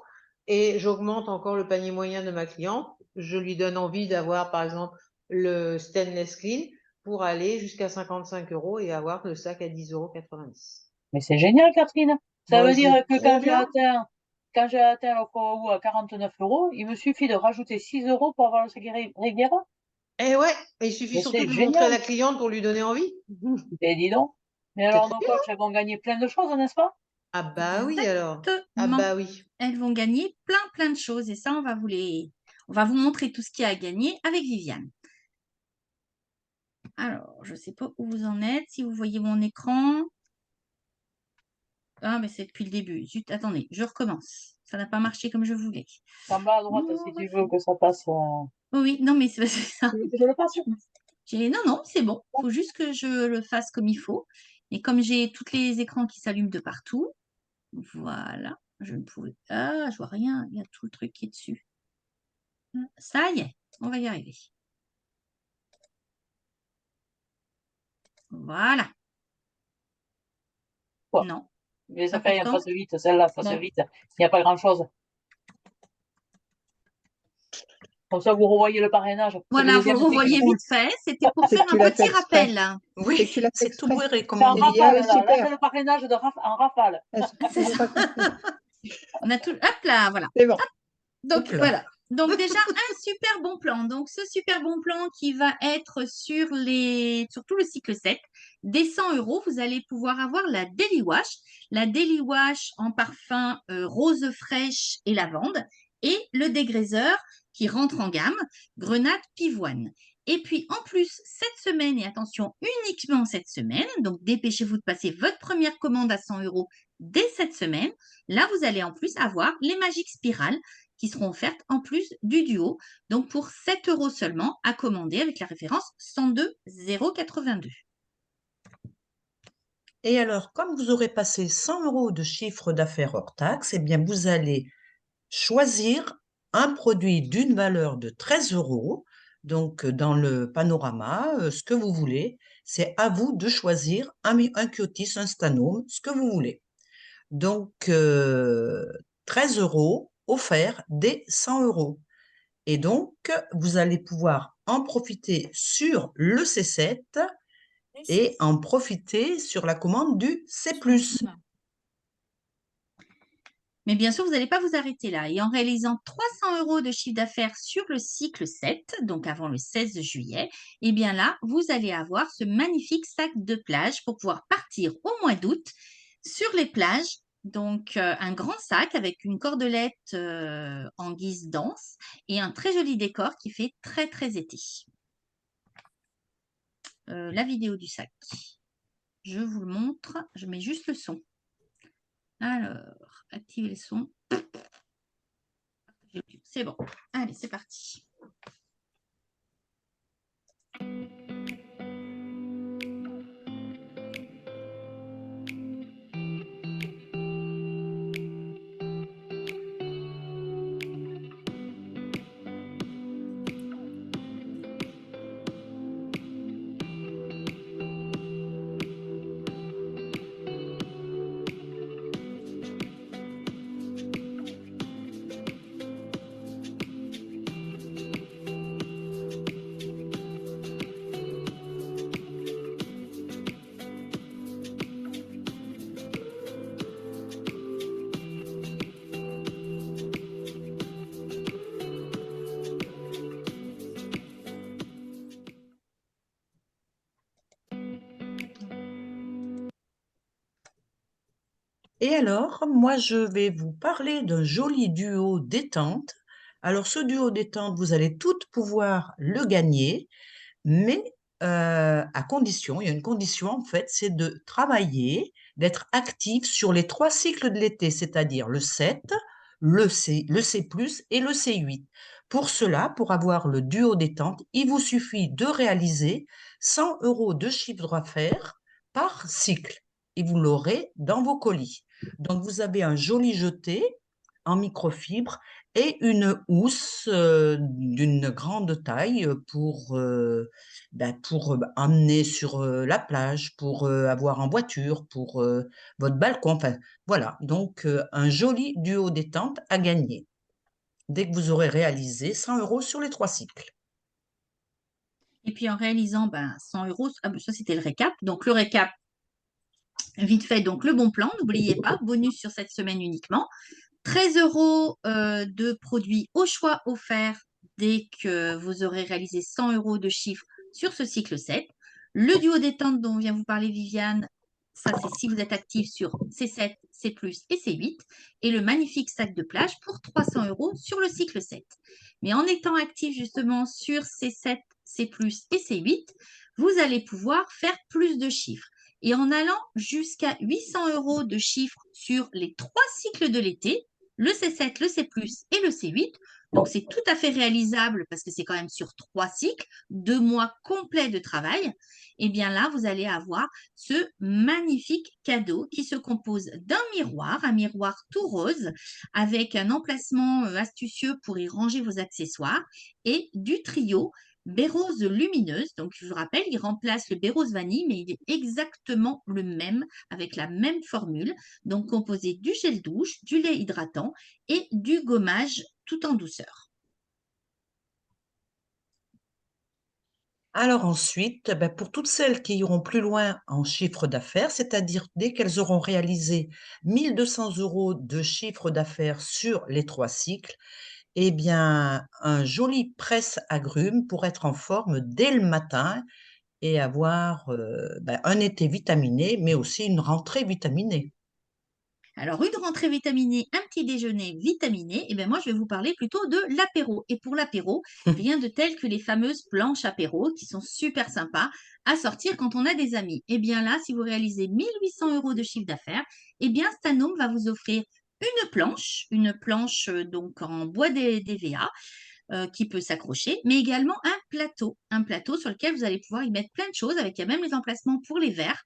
et j'augmente encore le panier moyen de ma cliente. Je lui donne envie d'avoir par exemple le Stainless Clean pour aller jusqu'à 55 euros et avoir le sac à 10,90 €. mais c'est génial, Catherine. Ça Bon, veut dire c'est que trop bien. quand j'ai atteint l'offre Waouh à 49 euros, il me suffit de rajouter 6 euros pour avoir le sac Riviera. Et ouais, il suffit Mais surtout c'est de le montrer à génial. la cliente pour lui donner envie. Ben, dis donc. Mais C'est alors, très nos bien. coachs, elles vont gagner plein de choses, n'est-ce pas? Ah bah oui alors. Ah Exactement. bah oui. Elles vont gagner plein de choses et ça, on va vous montrer tout ce qu'il y a à gagner avec Viviane. Alors, je ne sais pas où vous en êtes, si vous voyez mon écran. Ah, mais c'est depuis le début. Zut, attendez, je recommence. Ça n'a pas marché comme je voulais. En bas à droite, On si tu veux refait. que ça passe. Oui, non, mais c'est ça. Tu veux que je le passe? Non, non, c'est bon. Il faut juste que je le fasse comme il faut. Et comme j'ai tous les écrans qui s'allument de partout, voilà, je ne pouvais. Ah, je vois rien. Il y a tout le truc qui est dessus. Ça y est, on va y arriver. Voilà. Quoi? Non, Les pas affaires, elles pourtant. passent vite. Celle-là, passe Bon. vite. Il n'y a pas grand-chose. Comme ça, vous revoyez le parrainage. C'est le Voilà, vous deuxième le truc qui revoyez coule. vite fait. C'était pour C'est faire que un tu l'as petit fait exprès. rappel. C'est Oui, que tu l'as fait c'est tout exprès. bourré, comme C'est on en dit. rafale, Ah, là. Là, super. c'est le parrainage en rafale. C'est J'ai ça. pas compris. On a tout. Hop là, voilà. C'est bon. Donc Hop là. voilà. Donc déjà un super bon plan. Donc ce super bon plan qui va être sur tout le cycle 7, des 100 euros, vous allez pouvoir avoir la Daily Wash. La Daily Wash en parfum rose fraîche et lavande. Et le dégraisseur qui rentre en gamme, grenade pivoine. Et puis en plus, cette semaine, et attention, uniquement cette semaine, donc dépêchez-vous de passer votre première commande à 100 euros dès cette semaine. Là, vous allez en plus avoir les magiques spirales qui seront offertes en plus du duo, donc pour 7 euros seulement à commander avec la référence 102 082. Et alors, comme vous aurez passé 100 euros de chiffre d'affaires hors taxe, eh bien, vous allez choisir un produit d'une valeur de 13 euros. Donc, dans le panorama, ce que vous voulez, c'est à vous de choisir un Kyotis, un Stanome, ce que vous voulez. Donc, 13 euros offerts dès 100 euros. Et donc, vous allez pouvoir en profiter sur le C7 et en profiter sur la commande du C+. Mais bien sûr, vous n'allez pas vous arrêter là. Et en réalisant 300 euros de chiffre d'affaires sur le cycle 7, donc avant le 16 juillet, eh bien là, vous allez avoir ce magnifique sac de plage pour pouvoir partir au mois d'août sur les plages. Donc, un grand sac avec une cordelette en guise d'anse et un très joli décor qui fait très été. La vidéo du sac. je vous le montre. Je mets juste le son. Alors, activez le son. C'est bon. Allez, c'est parti. Et alors, moi, je vais vous parler d'un joli duo détente. Alors, ce duo détente, vous allez toutes pouvoir le gagner, mais à condition, il y a une condition en fait, c'est de travailler, d'être actif sur les 3 cycles de l'été, c'est-à-dire le 7, le C+, et le C8. Pour cela, pour avoir le duo détente, il vous suffit de réaliser 100 € de chiffre d'affaires par cycle et vous l'aurez dans vos colis. Donc, vous avez un joli jeté en microfibre et une housse d'une grande taille pour emmener sur la plage, pour avoir en voiture, pour votre balcon. Enfin, voilà, donc un joli duo détente à gagner dès que vous aurez réalisé 100 € sur les 3 cycles. Et puis en réalisant 100 €, ça c'était le récap. Donc le récap, vite fait, donc le bon plan, n'oubliez pas, bonus sur cette semaine uniquement. 13 € de produits au choix offerts dès que vous aurez réalisé 100 € de chiffre sur ce cycle 7. Le duo détente dont vient vous parler Viviane, ça c'est si vous êtes actif sur C7, C+, et C8. Et le magnifique sac de plage pour 300 € sur le cycle 7. Mais en étant actif justement sur C7, C+, et C8, vous allez pouvoir faire plus de chiffres. Et en allant jusqu'à 800 € de chiffres sur les 3 cycles de l'été, le C7, le C+, et le C8. Donc, c'est tout à fait réalisable parce que c'est quand même sur 3 cycles, 2 mois complets de travail. Et bien là, vous allez avoir ce magnifique cadeau qui se compose d'un miroir, un miroir tout rose avec un emplacement astucieux pour y ranger vos accessoires et du trio Bérose lumineuse. Donc, je vous rappelle, il remplace le Bérose vanille, mais il est exactement le même, avec la même formule. Donc, composé du gel douche, du lait hydratant et du gommage tout en douceur. Alors ensuite, pour toutes celles qui iront plus loin en chiffre d'affaires, c'est-à-dire dès qu'elles auront réalisé 1200 € de chiffre d'affaires sur les 3 cycles, eh bien, un joli presse-agrumes pour être en forme dès le matin et avoir un été vitaminé, mais aussi une rentrée vitaminée. Alors, une rentrée vitaminée, un petit déjeuner vitaminé, et bien moi, je vais vous parler plutôt de l'apéro. Et pour l'apéro, rien de tel que les fameuses planches apéro qui sont super sympas à sortir quand on a des amis. Et bien là, si vous réalisez 1800 € de chiffre d'affaires, et bien Stanome va vous offrir une planche donc en bois DVA qui peut s'accrocher, mais également un plateau sur lequel vous allez pouvoir y mettre plein de choses, avec il y a même les emplacements pour les verres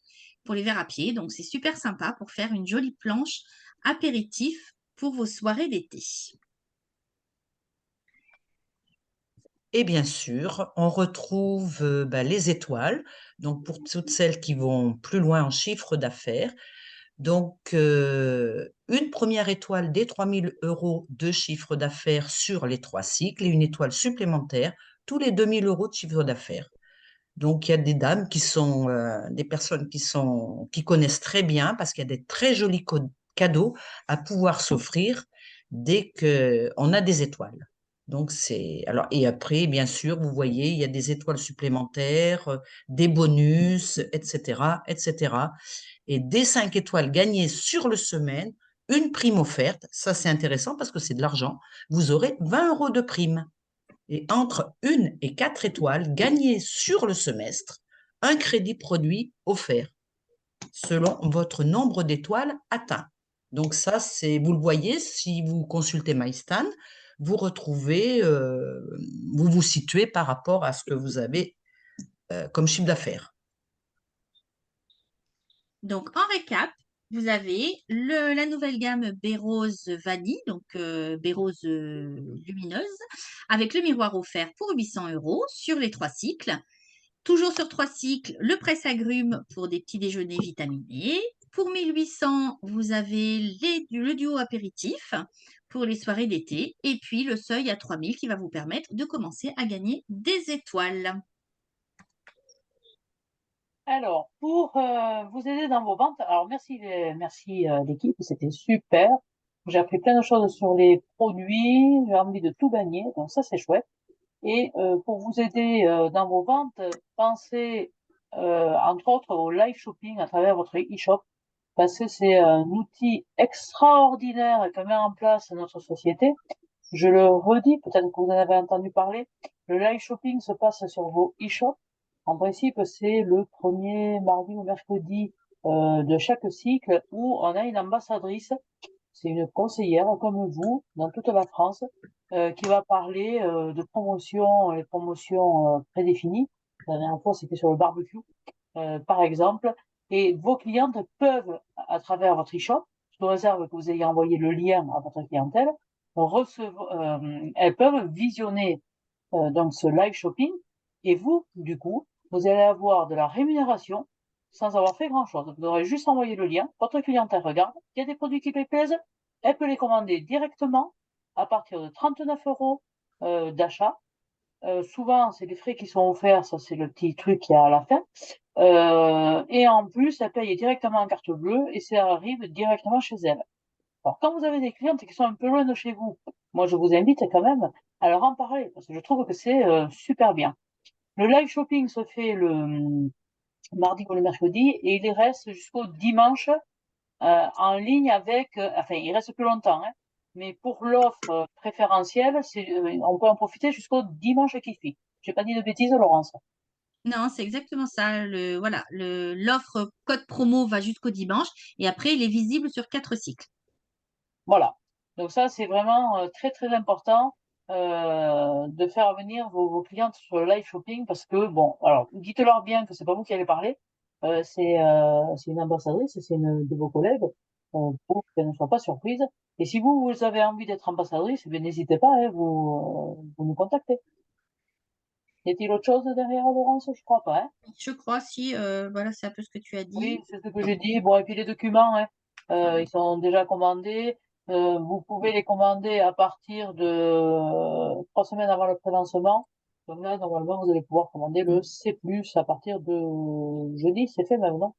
à pied. Donc, c'est super sympa pour faire une jolie planche apéritif pour vos soirées d'été. Et bien sûr, on retrouve les étoiles, donc pour toutes celles qui vont plus loin en chiffre d'affaires. Donc, une première étoile des 3000 € de chiffre d'affaires sur les 3 cycles et une étoile supplémentaire tous les 2000 € de chiffre d'affaires. Donc, il y a des dames qui sont, des personnes qui connaissent très bien parce qu'il y a des très jolis cadeaux à pouvoir s'offrir dès qu'on a des étoiles. Donc, alors, et après, bien sûr, vous voyez, il y a des étoiles supplémentaires, des bonus, etc., etc. Et des 5 étoiles gagnées sur le semaine, une prime offerte. Ça, c'est intéressant parce que c'est de l'argent. Vous aurez 20 € de prime. Et entre 1 et 4 étoiles gagnées sur le semestre, un crédit produit offert. selon votre nombre d'étoiles atteint. Donc ça, vous le voyez, si vous consultez MyStan, vous retrouvez, vous vous situez par rapport à ce que vous avez comme chiffre d'affaires. Donc, en récap, vous avez la nouvelle gamme Bérose Vanille, donc Bérose lumineuse, avec le miroir offert pour 800 € sur les 3 cycles. Toujours sur 3 cycles, le presse-agrumes pour des petits déjeuners vitaminés. Pour 1800, vous avez le duo apéritif pour les soirées d'été. Et puis le seuil à 3000 qui va vous permettre de commencer à gagner des étoiles. Alors, pour vous aider dans vos ventes, alors merci l'équipe, c'était super. J'ai appris plein de choses sur les produits, j'ai envie de tout gagner, donc ça c'est chouette. Et pour vous aider dans vos ventes, pensez entre autres au live shopping à travers votre e-shop, parce que c'est un outil extraordinaire que met en place notre société. Je le redis, peut-être que vous en avez entendu parler, le live shopping se passe sur vos e-shops. En principe, c'est le premier mardi ou mercredi de chaque cycle où on a une ambassadrice, c'est une conseillère comme vous dans toute la France qui va parler de promotions, les promotions prédéfinies. La dernière fois, c'était sur le barbecue, par exemple. Et vos clientes peuvent, à travers votre e-shop, sous réserve que vous ayez envoyé le lien à votre clientèle, elles peuvent visionner donc ce live shopping. Et vous, du coup, vous allez avoir de la rémunération sans avoir fait grand-chose. Vous aurez juste envoyé le lien, votre clientèle regarde, il y a des produits qui lui plaisent, elle peut les commander directement à partir de 39 € d'achat. Souvent, c'est des frais qui sont offerts, ça c'est le petit truc qu'il y a à la fin. Et en plus, elle paye directement en carte bleue et ça arrive directement chez elle. Alors, quand vous avez des clientes qui sont un peu loin de chez vous, moi je vous invite quand même à leur en parler parce que je trouve que c'est super bien. Le live shopping se fait le mardi ou le mercredi et il reste jusqu'au dimanche en ligne avec, enfin il reste plus longtemps, hein, mais pour l'offre préférentielle, on peut en profiter jusqu'au dimanche qui suit. J'ai pas dit de bêtises, Laurence. Non, c'est exactement ça. Voilà, l'offre code promo va jusqu'au dimanche et après, il est visible sur 4 cycles. Voilà. Donc ça, c'est vraiment très très important de faire venir vos clientes sur le live shopping parce que bon, alors dites-leur bien que c'est pas vous qui allez parler, c'est une ambassadrice, c'est une de vos collègues pour qu'elle ne soit pas surprise. Et si vous avez envie d'être ambassadrice, eh bien n'hésitez pas, hein, vous nous contactez. Y a-t-il autre chose derrière Laurence? Je crois pas, hein. Je crois, si, voilà, c'est un peu ce que tu as dit. Oui, c'est ce que j'ai dit. Bon, et puis les documents, hein, ils sont déjà commandés. Vous pouvez les commander à partir de 3 semaines avant le prélancement. Donc là, normalement, vous allez pouvoir commander le C+, à partir de jeudi. C'est fait même, non?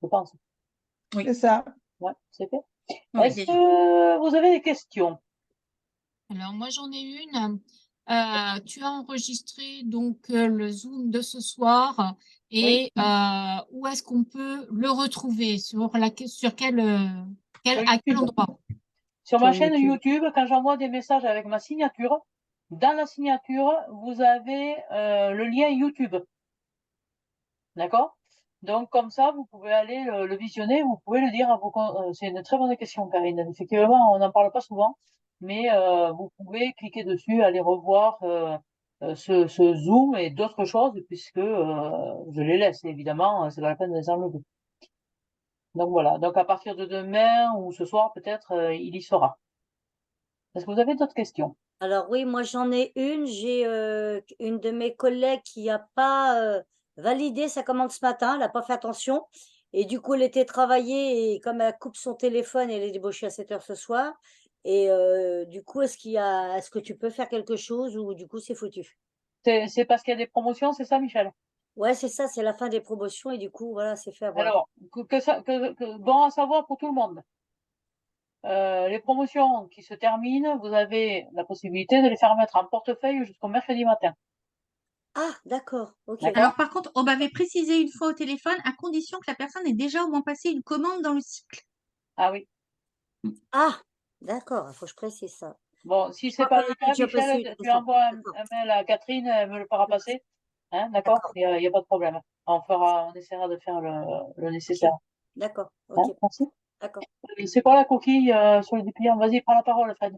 Je pense. Oui. C'est ça. Ouais, c'est fait. Oui, Est-ce que vous avez des questions? Alors, moi, j'en ai une. Tu as enregistré donc le Zoom de ce soir et où est-ce qu'on peut le retrouver? Sur quel, à quel endroit? Sur ma Sur chaîne YouTube, quand j'envoie des messages avec ma signature, dans la signature, vous avez le lien YouTube. D'accord? Donc, comme ça, vous pouvez aller le visionner, vous pouvez le dire à vos... c'est une très bonne question, Karine. Effectivement, on n'en parle pas souvent, mais vous pouvez cliquer dessus, aller revoir ce Zoom et d'autres choses, puisque je les laisse, évidemment, c'est pas la peine de les enlever. Donc voilà, donc à partir de demain ou ce soir, peut-être, il y sera. Est-ce que vous avez d'autres questions? Alors oui, moi j'en ai une. J'ai une de mes collègues qui n'a pas validé sa commande ce matin. Elle n'a pas fait attention. Et du coup, elle était travaillée et comme elle coupe son téléphone, elle est débauchée à 7 heures ce soir. Et du coup, est-ce que tu peux faire quelque chose ou du coup, c'est foutu? C'est parce qu'il y a des promotions, c'est ça, Michel? Ouais, c'est ça, c'est la fin des promotions et du coup, voilà, c'est fait avoir. Alors, bon à savoir pour tout le monde. Les promotions qui se terminent, vous avez la possibilité de les faire mettre en portefeuille jusqu'au mercredi matin. Ah, d'accord, ok. D'accord? Alors, par contre, on m'avait précisé une fois au téléphone, à condition que la personne ait déjà au moins passé une commande dans le cycle. Ah oui. Ah, d'accord, il faut que je précise ça. Bon, si Je c'est crois pas qu'elle le avait cas, déjà passé Michel, une tu fois. envoies un D'accord. mail à Catherine, elle me le fera passer. Hein, d'accord? D'accord. Il y a pas de problème. On essaiera de faire le nécessaire. D'accord. Hein, Ok. merci. D'accord. C'est quoi la coquille sur le dépliant? Vas-y, prends la parole, Fred.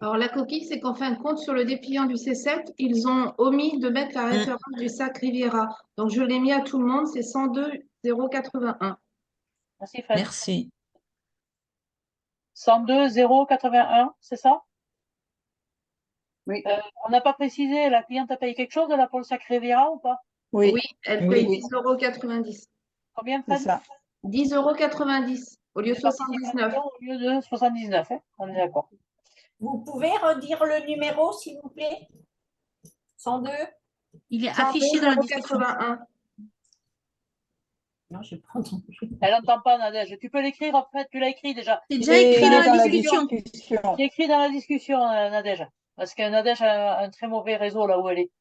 Alors, la coquille, c'est qu'en fin de compte, sur le dépliant du C7, ils ont omis de mettre la référence du sac Riviera. Donc, je l'ai mis à tout le monde, c'est 102,081. Merci, Fred. Merci. 102,081, c'est ça? Oui. On n'a pas précisé, la cliente a payé quelque chose là pour le sac Riviera ou pas? Oui, Oui, elle Oui. paye oui, 10,90 €. Combien, c'est Fred? ça. 10,90 € au lieu de Une 79. participation au lieu de 79, hein, on est d'accord. Vous pouvez redire le numéro, s'il vous plaît? 102? Il est affiché dans la discussion. 102,081. Non, je n'ai pas entendu. Elle n'entend pas, Nadège. Tu peux l'écrire, en fait, tu l'as écrit déjà. C'est déjà écrit Il dans est la dans la discussion. discussion. C'est écrit dans la discussion, Nadège. Parce que Nadège a un très mauvais réseau là où elle est.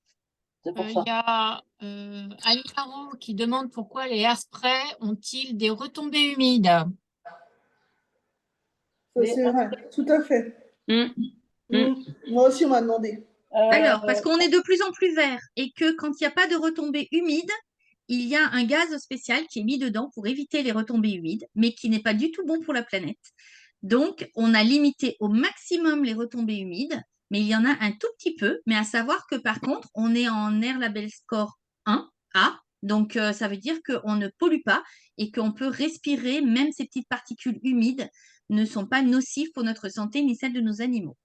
C'est pour Il ça. y a Annie Caro qui demande pourquoi les hairsprays ont-ils des retombées humides? Ça, c'est vrai, tout à fait. Moi aussi, on m'a demandé. Alors, parce qu'on est de plus en plus vert et que quand il n'y a pas de retombées humides, il y a un gaz spécial qui est mis dedans pour éviter les retombées humides, mais qui n'est pas du tout bon pour la planète. Donc, on a limité au maximum les retombées humides, mais il y en a un tout petit peu. Mais à savoir que par contre, on est en Air Label Score 1A, donc ça veut dire qu'on ne pollue pas et qu'on peut respirer, même ces petites particules humides ne sont pas nocives pour notre santé ni celle de nos animaux.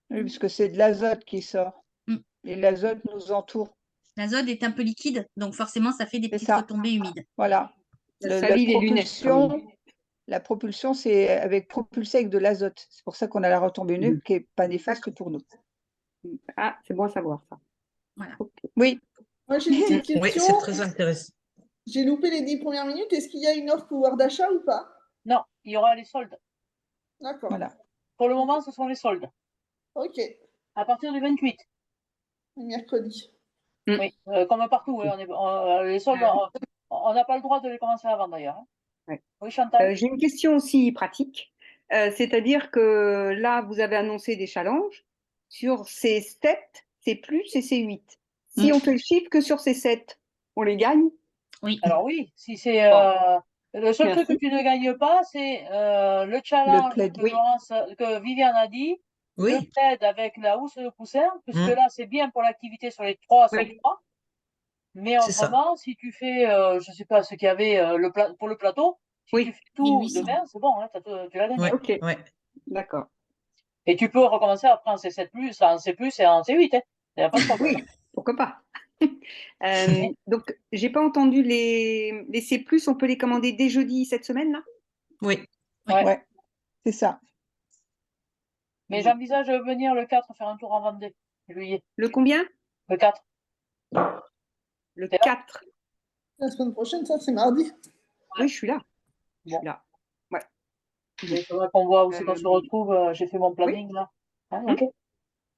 Oui, parce que c'est de l'azote qui sort. Mm. Et l'azote nous entoure. L'azote est un peu liquide, donc forcément, ça fait des C'est petites ça. retombées humides. Voilà. Ça salit les lunettes, quand même. La propulsion, c'est propulsé avec de l'azote. C'est pour ça qu'on a la retombée humide qui n'est pas néfaste pour nous. Ah, c'est bon à savoir, ça. Voilà. Oui. Moi, j'ai une petite Oui, c'est question. très intéressant. J'ai loupé les 10 premières minutes. Est-ce qu'il y a une offre pouvoir d'achat ou pas? Non, il y aura les soldes. D'accord. Voilà. Pour le moment, ce sont les soldes. Ok. À partir du 28. Mercredi. Oui, comme partout. Hein, les soldes, on n'a pas le droit de les commencer avant d'ailleurs. Hein. Ouais. Oui, Chantal. J'ai une question aussi pratique. C'est-à-dire que là, vous avez annoncé des challenges sur C7, C+, et C8. Si on fait le chiffre que sur C7, on les gagne? Oui. Alors oui, si c'est le seul truc que tu ne gagnes pas, c'est le challenge que Viviane a dit, le plaid avec la housse de coussin, puisque là c'est bien pour l'activité sur les 3 sur 3. Mais autrement, si tu fais, je ne sais pas ce qu'il y avait pour le plateau, si tu fais tout 1800. demain, c'est bon, hein, tu l'as gagné. Ok, d'accord. Et tu peux recommencer après en C7+, en C+, et en C8. Hein. Il n'y a pas de problème. Oui, pourquoi pas. Donc, j'ai pas entendu les C+, on peut les commander dès jeudi cette semaine, là? Oui. Ouais. C'est ça. Mais j'envisage de venir le 4 faire un tour en Vendée, juillet. Le combien? Le 4. Le 4. La semaine prochaine, ça, c'est mardi. Oui, je suis là. Bon. Je suis là. Ouais. Il faudra qu'on voit où c'est qu'on se retrouve. J'ai fait mon planning là. Hein, ok.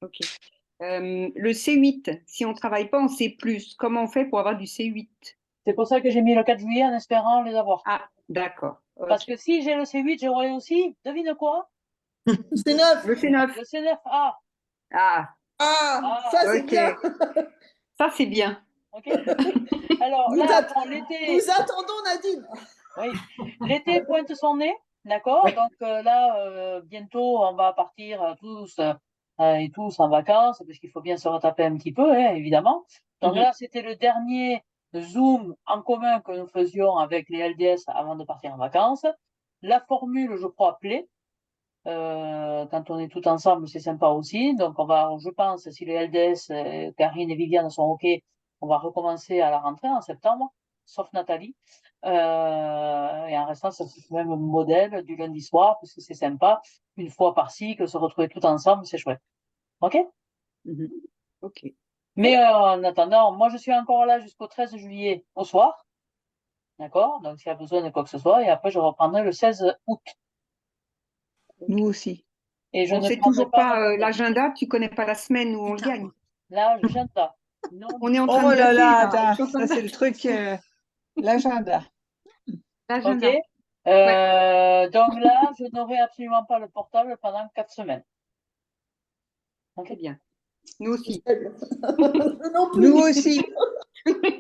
Ok. Le C8, si on ne travaille pas en C+, comment on fait pour avoir du C8? C'est pour ça que j'ai mis le 4 juillet en espérant les avoir. Ah, d'accord. Parce que si j'ai le C8, j'aurai aussi, devine quoi? Le C9. Le C9. Le C9A. Ah, ça c'est bien. Ça c'est bien. Ok. Alors Nous là, l'été. Nous attendons Nadine. Oui. L'été pointe son nez, d'accord. Oui. Donc là, bientôt, on va partir tous et tous en vacances, parce qu'il faut bien se retaper un petit peu, hein, évidemment. Donc là, c'était le dernier Zoom en commun que nous faisions avec les LDS avant de partir en vacances. La formule, je crois, plaît. Quand on est tout ensemble, c'est sympa aussi. Donc, on va, je pense, si les LDS, Karine et Viviane sont OK, on va recommencer à la rentrée en septembre, sauf Nathalie. Et en restant sur ce même modèle du lundi soir, parce que c'est sympa, une fois par-ci, que se retrouver tout ensemble, c'est chouette. OK? OK. Mais en attendant, moi, je suis encore là jusqu'au 13 juillet au soir. D'accord? Donc, s'il y a besoin de quoi que ce soit. Et après, je reprendrai le 16 août. Nous aussi. Et je On ne ne sait prendrai toujours pas l'agenda, tu ne connais pas la semaine où on le gagne. L'agenda. On est en train de là dater, là, là. attends, ça c'est le truc, l'agenda. L'agenda. OK. Donc là, je n'aurai absolument pas le portable pendant 4 semaines. Très bien. Nous aussi. Nous aussi.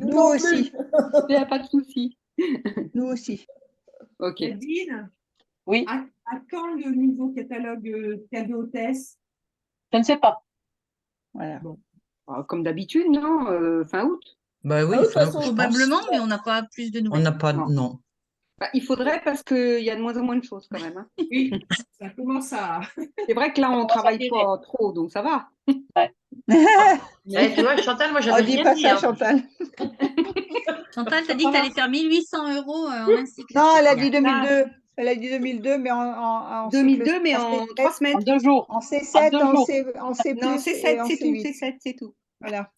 Nous aussi. Il n'y a pas de souci. Nous aussi. Ok. Nadine, Oui, à quand le nouveau catalogue cadeau hôtesse? je ne sais pas. Voilà. Comme d'habitude, non? Fin août. Bah oui, Ah oui, de toute fin façon, août, je pense. Probablement, mais on n'a pas plus de On nouvelles. n'a pas, Non. non. Bah, il faudrait parce qu'il y a de moins en moins de choses quand même. Hein. Oui, ça commence à. C'est vrai que là, on commence à travaille tirer. pas trop, donc ça va. Ouais. Mais- Tu vois, Chantal, moi, On j'avais dit rien pas dit. ça, Hein. Chantal. Chantal, t'as dit que tu allais faire 1800 euros en un cycle. Non, elle a C'est dit bien. 2002. Elle a dit 2002, mais en 2002, cycle- mais en en C7, 3 semaines. En 2 jours. en En C7, 2 en jours. C, en C+, Non, et C7, en c'est tout. C8. C7, c'est tout. Voilà.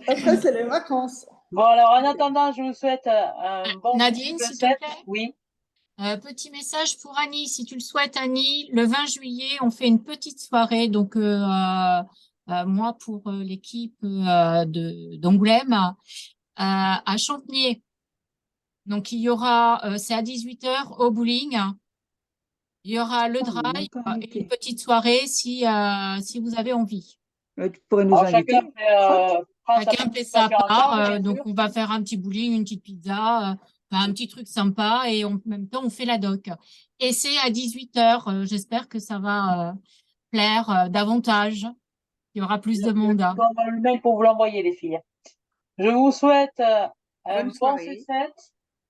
Après, c'est les vacances. Bon, alors en attendant, je vous souhaite un bon Nadine, cycle s'il te 7. plaît. Oui. Petit message pour Annie, si tu le souhaites, Annie. Le 20 juillet, on fait une petite soirée, donc moi pour l'équipe d'Angoulême à Champniers. Donc il y aura, c'est à 18h au bowling. Il y aura le Ah, on est drive encore et une invité. petite soirée si vous avez envie. Tu pourrais nous Alors, chacun inviter, fait, Franck prend sa Chacun fait sa participation en part, charge, bien donc sûr. on va faire un petit bowling, une petite pizza, enfin, un petit truc sympa et en même temps on fait la doc. Et c'est à 18h, j'espère que ça va plaire davantage. Il y aura plus de monde. Je vous envoie le mail pour vous l'envoyer, les filles. Je vous souhaite un Bonne bon soirée. C7.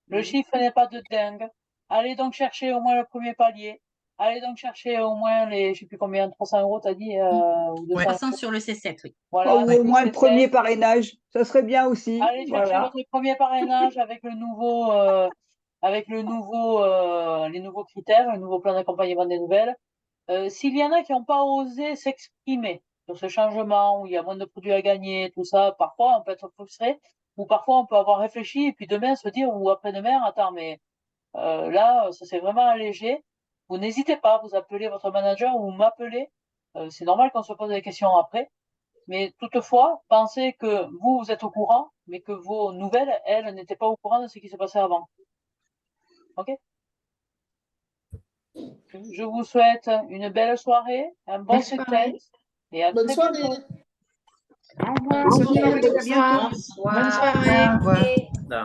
Le Oui. chiffre n'est pas de dingue. Allez donc chercher au moins le premier palier. Allez donc chercher au moins les, je sais plus combien, 300 euros, t'as dit, ou 200 300 euros. sur le C7, oui. Voilà, ou sur au le moins le C7. premier parrainage. Ça serait bien aussi. Allez chercher Voilà. votre premier parrainage avec le nouveau, les nouveaux critères, le nouveau plan d'accompagnement des nouvelles. S'il y en a qui n'ont pas osé s'exprimer sur ce changement où il y a moins de produits à gagner, tout ça, parfois on peut être frustré, ou parfois on peut avoir réfléchi et puis demain se dire, ou après-demain, attends, mais là, ça s'est vraiment allégé. Vous n'hésitez pas, vous appelez votre manager ou vous m'appelez. C'est normal qu'on se pose des questions après. Mais toutefois, pensez que vous êtes au courant, mais que vos nouvelles, elles, n'étaient pas au courant de ce qui s'est passé avant. OK? Je vous souhaite une belle soirée, un bon Belle soirée. C7 et à Bonne très soirée. bientôt. Au revoir. Bonne soirée. À bientôt. Bonsoir. Au revoir. Bonne soirée. Au revoir.